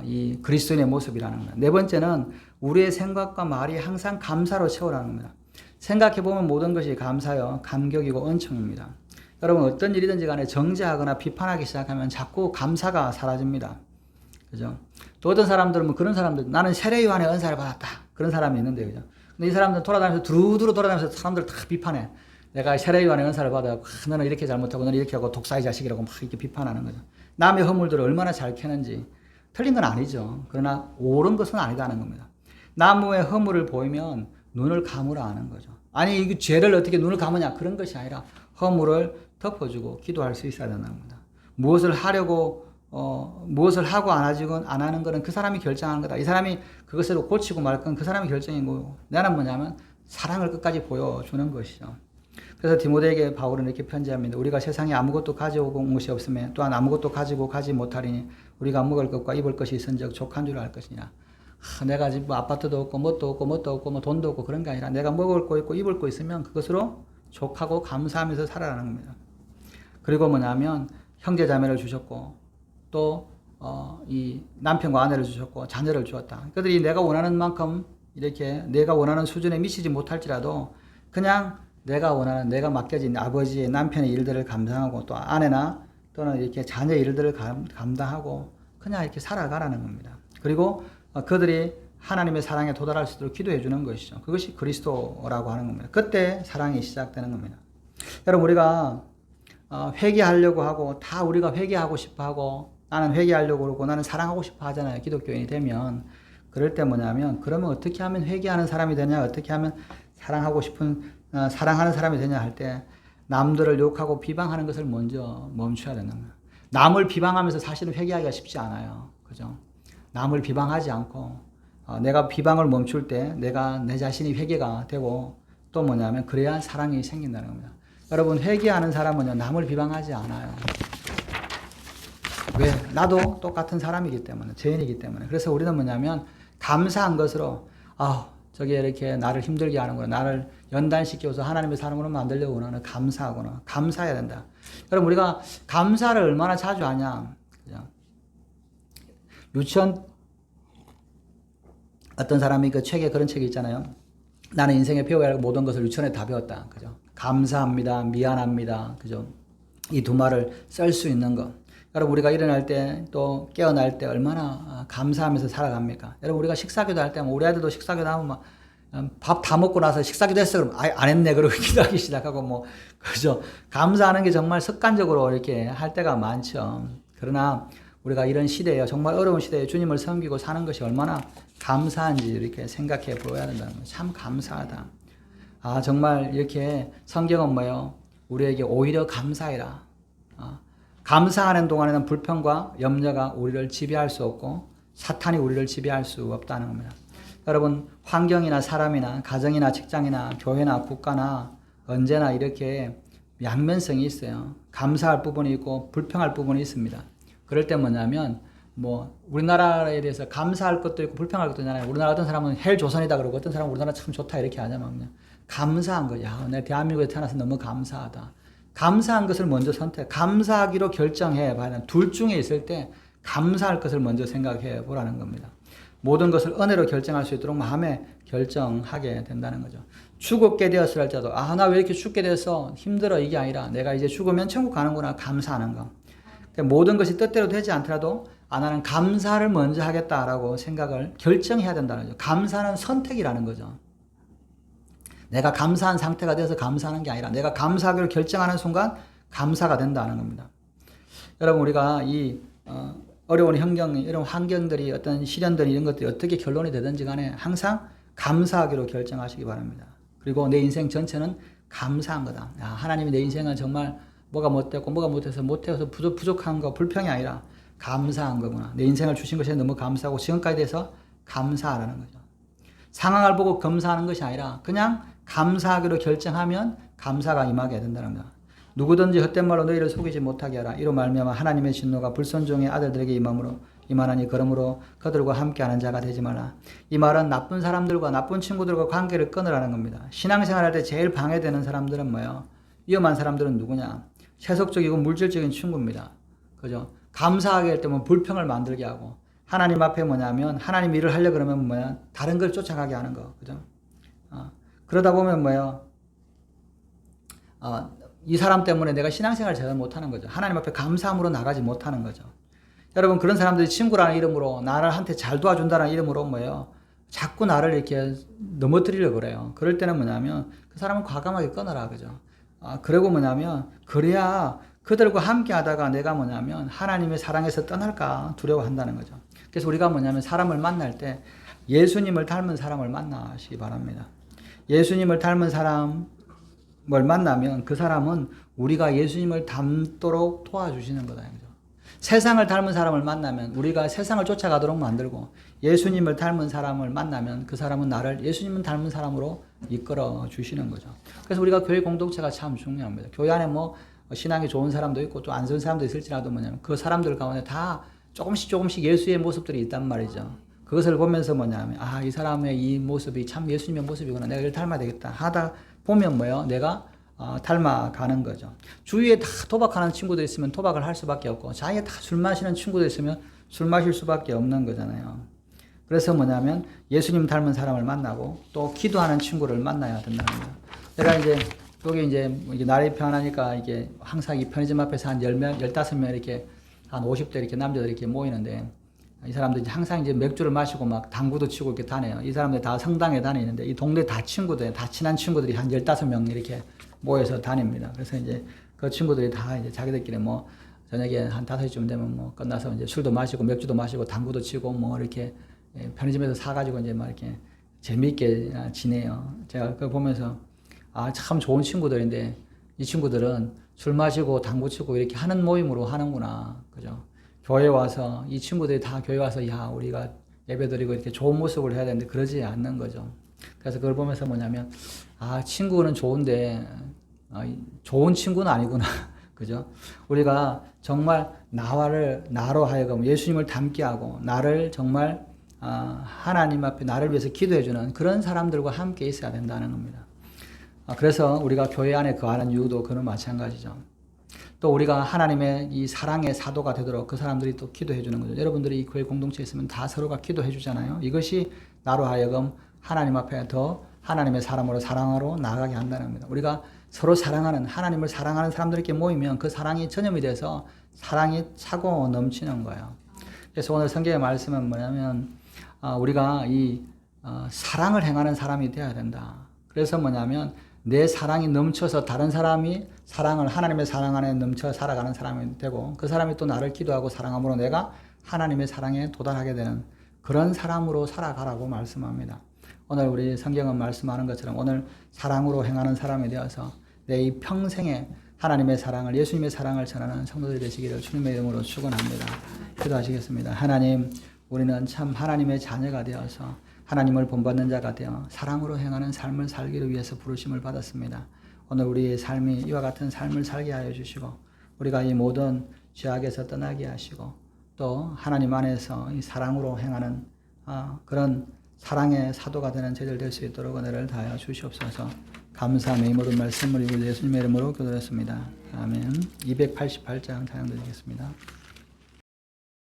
이 그리스도인의 모습이라는 겁니다. 네 번째는 우리의 생각과 말이 항상 감사로 채우라는 겁니다. 생각해보면 모든 것이 감사요, 감격이고 은총입니다. 여러분 어떤 일이든지 간에 정죄하거나 비판하기 시작하면 자꾸 감사가 사라집니다. 그죠? 또 어떤 사람들은 그런 사람들, 나는 세례 요한의 은사를 받았다. 그런 사람이 있는데, 그죠? 근데 이 사람들은 돌아다니면서 두루두루 돌아다니면서 사람들 다 비판해. 내가 세례 요한의 은사를 받아 너는 이렇게 잘못하고 너는 이렇게 하고 독사의 자식이라고 막 이렇게 비판하는 거죠. 남의 허물들을 얼마나 잘 캐는지. 틀린 건 아니죠. 그러나 옳은 것은 아니다는 겁니다. 나무의 허물을 보이면 눈을 감으라 하는 거죠. 아니 이 죄를 어떻게 눈을 감으냐 그런 것이 아니라 허물을 덮어주고 기도할 수 있어야 된다는 겁니다. 무엇을 하려고 무엇을 하고 안 하는 것은 그 사람이 결정하는 거다. 이 사람이 그것을 고치고 말 건 그 사람의 결정인 거고 나는 뭐냐면 사랑을 끝까지 보여주는 것이죠. 그래서 디모데에게 바울은 이렇게 편지합니다. 우리가 세상에 아무것도 가져오고 온 것이 없으며 또한 아무것도 가지고 가지 못하리니 우리가 먹을 것과 입을 것이 있은즉 족한 줄 알 것이냐. 내가 집 아파트도 없고 뭣도 없고 뭐 돈도 없고 그런 게 아니라 내가 먹을 거 있고 입을 거 있으면 그것으로 족하고 감사하면서 살아라는 겁니다. 그리고 뭐냐면 형제 자매를 주셨고 또 이 남편과 아내를 주셨고 자녀를 주었다. 그들이 내가 원하는 만큼 이렇게 내가 원하는 수준에 미치지 못할지라도 그냥 내가 원하는 내가 맡겨진 아버지의 남편의 일들을 감당하고 또 아내나 또는 이렇게 자녀의 일들을 감당하고 그냥 이렇게 살아가라는 겁니다. 그리고 그들이 하나님의 사랑에 도달할 수 있도록 기도해 주는 것이죠. 그것이 그리스도라고 하는 겁니다. 그때 사랑이 시작되는 겁니다. 여러분 우리가 회개하려고 하고 다 우리가 회개하고 싶어 하고 나는 회개하려고 그러고 나는 사랑하고 싶어 하잖아요. 기독교인이 되면 그럴 때 뭐냐면 그러면 어떻게 하면 회개하는 사람이 되냐 어떻게 하면 사랑하는 사람이 되냐 할 때 남들을 욕하고 비방하는 것을 먼저 멈춰야 되는 거예요. 남을 비방하면서 사실은 회개하기가 쉽지 않아요. 그죠? 남을 비방하지 않고 내가 비방을 멈출 때 내가 내 자신이 회개가 되고 또 뭐냐면 그래야 사랑이 생긴다는 겁니다. 여러분 회개하는 사람은 남을 비방하지 않아요. 왜? 나도 똑같은 사람이기 때문에 죄인이기 때문에. 그래서 우리는 뭐냐면 감사한 것으로 저게 이렇게 나를 힘들게 하는구나. 나를 연단시켜서 하나님의 사람으로 만들려고 하는 감사하구나. 감사해야 된다. 여러분 우리가 감사를 얼마나 자주 하냐. 그죠? 유치원 어떤 사람이 그 책에 그런 책이 있잖아요. 나는 인생에 배워야 할 모든 것을 유치원에 다 배웠다. 그죠? 감사합니다. 미안합니다. 그죠? 이 두 말을 쓸 수 있는 것. 여러분 우리가 일어날 때 또 깨어날 때 얼마나 감사하면서 살아갑니까? 여러분 우리가 식사기도 할 때 우리 아들도 식사기도 하면 막 밥 다 먹고 나서 식사기도 했어 그럼 안 했네 그러고 기도하기 시작하고 그죠? 감사하는 게 정말 습관적으로 이렇게 할 때가 많죠. 그러나 우리가 이런 시대에 정말 어려운 시대에 주님을 섬기고 사는 것이 얼마나 감사한지 이렇게 생각해 보아야 된다는 거예요. 참 감사하다. 정말 이렇게 성경은 뭐예요? 우리에게 오히려 감사해라. 감사하는 동안에는 불평과 염려가 우리를 지배할 수 없고 사탄이 우리를 지배할 수 없다는 겁니다. 여러분 환경이나 사람이나 가정이나 직장이나 교회나 국가나 언제나 이렇게 양면성이 있어요. 감사할 부분이 있고 불평할 부분이 있습니다. 그럴 때 뭐냐면 우리나라에 대해서 감사할 것도 있고 불평할 것도 있잖아요. 우리나라 어떤 사람은 헬 조선이다 그러고 어떤 사람은 우리나라 참 좋다 이렇게 하잖아요. 그냥 감사한 거. 내 대한민국에 태어나서 너무 감사하다. 감사한 것을 먼저 감사하기로 결정해 봐야 둘 중에 있을 때 감사할 것을 먼저 생각해 보라는 겁니다. 모든 것을 은혜로 결정할 수 있도록 마음에 결정하게 된다는 거죠. 죽게 되었을 할지라도 나 왜 이렇게 죽게 돼서 힘들어 이게 아니라 내가 이제 죽으면 천국 가는구나 감사하는 거. 모든 것이 뜻대로 되지 않더라도 나는 감사를 먼저 하겠다라고 생각을 결정해야 된다는 거죠. 감사는 선택이라는 거죠. 내가 감사한 상태가 돼서 감사하는 게 아니라 내가 감사하기로 결정하는 순간 감사가 된다는 겁니다. 여러분 우리가 이 어려운 이런 환경들이 어떤 시련들이 이런 것들이 어떻게 결론이 되든지 간에 항상 감사하기로 결정하시기 바랍니다. 그리고 내 인생 전체는 감사한 거다. 하나님이 내 인생은 정말 뭐가 못됐고 뭐가 못해서 부족한 거 불평이 아니라 감사한 거구나. 내 인생을 주신 것에 너무 감사하고 지금까지 돼서 감사하라는 거죠. 상황을 보고 검사하는 것이 아니라 그냥 감사하기로 결정하면 감사가 임하게 된다는 겁니다. 누구든지 헛된 말로 너희를 속이지 못하게 하라. 이로 말미암아 하나님의 진노가 불순종의 아들들에게 임하나니 그러므로 그들과 함께하는 자가 되지 말라. 이 말은 나쁜 사람들과 나쁜 친구들과 관계를 끊으라는 겁니다. 신앙생활할 때 제일 방해되는 사람들은 뭐예요? 위험한 사람들은 누구냐? 세속적이고 물질적인 친구입니다. 그죠? 감사하게 할 때면 불평을 만들게 하고 하나님 앞에 뭐냐면 하나님 일을 하려 그러면 뭐야? 다른 걸 쫓아가게 하는 거. 그죠? 그러다 보면 뭐예요? 이 사람 때문에 내가 신앙생활을 제대로 못하는 거죠. 하나님 앞에 감사함으로 나가지 못하는 거죠. 여러분 그런 사람들이 친구라는 이름으로 나를 한테 잘 도와준다는 이름으로 뭐예요? 자꾸 나를 이렇게 넘어뜨리려고 그래요. 그럴 때는 뭐냐면 그 사람은 과감하게 끊어라. 그죠? 그리고 뭐냐면 그래야 그들과 함께 하다가 내가 뭐냐면 하나님의 사랑에서 떠날까 두려워한다는 거죠. 그래서 우리가 뭐냐면 사람을 만날 때 예수님을 닮은 사람을 만나시기 바랍니다. 예수님을 닮은 사람을 만나면 그 사람은 우리가 예수님을 닮도록 도와주시는 거다. 그죠? 세상을 닮은 사람을 만나면 우리가 세상을 쫓아가도록 만들고 예수님을 닮은 사람을 만나면 그 사람은 나를 예수님을 닮은 사람으로 이끌어 주시는 거죠. 그래서 우리가 교회 공동체가 참 중요합니다. 교회 안에 뭐 신앙이 좋은 사람도 있고 또 안 좋은 사람도 있을지라도 뭐냐면 그 사람들 가운데 다 조금씩 예수의 모습들이 있단 말이죠. 그것을 보면서 뭐냐면 이 사람의 이 모습이 참 예수님의 모습이구나. 내가 이를 닮아야 되겠다 하다 보면 뭐예요? 내가 닮아가는 거죠. 주위에 다 도박하는 친구들 있으면 도박을 할 수밖에 없고 자기가 다 술 마시는 친구들 있으면 술 마실 수밖에 없는 거잖아요. 그래서 뭐냐면 예수님 닮은 사람을 만나고 또 기도하는 친구를 만나야 된다는 거예요. 내가 이제 여기 이제 날이 편하니까 이게 항상 이 편의점 앞에서 한 10명, 15명 이렇게 한 50대 이렇게 남자들이 이렇게 모이는데 이 사람들이 항상 이제 맥주를 마시고 막 당구도 치고 이렇게 다녀요. 이 사람들 다 성당에 다니는데 이 동네 다 친구들, 다 친한 친구들이 한 15명 이렇게 모여서 다닙니다. 그래서 이제 그 친구들이 다 이제 자기들끼리 뭐 저녁에 한 5시쯤 되면 뭐 끝나서 이제 술도 마시고 맥주도 마시고 당구도 치고 뭐 이렇게 편의점에서 사가지고 이제 막 이렇게 재미있게 지내요. 제가 그거 보면서 참 좋은 친구들인데 이 친구들은 술 마시고 당구 치고 이렇게 하는 모임으로 하는구나. 그죠? 교회 와서 이 친구들이 다 교회 와서 우리가 예배드리고 이렇게 좋은 모습을 해야 되는데 그러지 않는 거죠. 그래서 그걸 보면서 뭐냐면 친구는 좋은데 좋은 친구는 아니구나. 그죠? 우리가 정말 나로 하여금 예수님을 닮게 하고 나를 정말 하나님 앞에 나를 위해서 기도해주는 그런 사람들과 함께 있어야 된다는 겁니다. 그래서 우리가 교회 안에 거하는 이유도 그는 마찬가지죠. 또 우리가 하나님의 이 사랑의 사도가 되도록 그 사람들이 또 기도해 주는 거죠. 여러분들이 이 교회 공동체에 있으면 다 서로가 기도해 주잖아요. 이것이 나로 하여금 하나님 앞에 더 하나님의 사람으로 사랑하러 나아가게 한다는 겁니다. 우리가 서로 사랑하는 하나님을 사랑하는 사람들에게 모이면 그 사랑이 전염이 돼서 사랑이 차고 넘치는 거예요. 그래서 오늘 성경의 말씀은 뭐냐면 우리가 이 사랑을 행하는 사람이 되어야 된다. 그래서 뭐냐면 내 사랑이 넘쳐서 다른 사람이 하나님의 사랑 안에 넘쳐 살아가는 사람이 되고 그 사람이 또 나를 기도하고 사랑함으로 내가 하나님의 사랑에 도달하게 되는 그런 사람으로 살아가라고 말씀합니다. 오늘 우리 성경은 말씀하는 것처럼 오늘 사랑으로 행하는 사람이 되어서 내 이 평생에 하나님의 사랑을 예수님의 사랑을 전하는 성도들이 되시기를 주님의 이름으로 축원합니다. 기도하시겠습니다. 하나님, 우리는 참 하나님의 자녀가 되어서 하나님을 본받는 자가 되어 사랑으로 행하는 삶을 살기를 위해서 부르심을 받았습니다. 오늘 우리의 삶이 이와 같은 삶을 살게 하여 주시고 우리가 이 모든 죄악에서 떠나게 하시고 또 하나님 안에서 이 사랑으로 행하는 그런 사랑의 사도가 되는 저희들 될 수 있도록 은혜를 다하여 주시옵소서. 감사함의 모든 말씀을 예수님의 이름으로 기도했습니다. 아멘. 288장 찬양 드리겠습니다.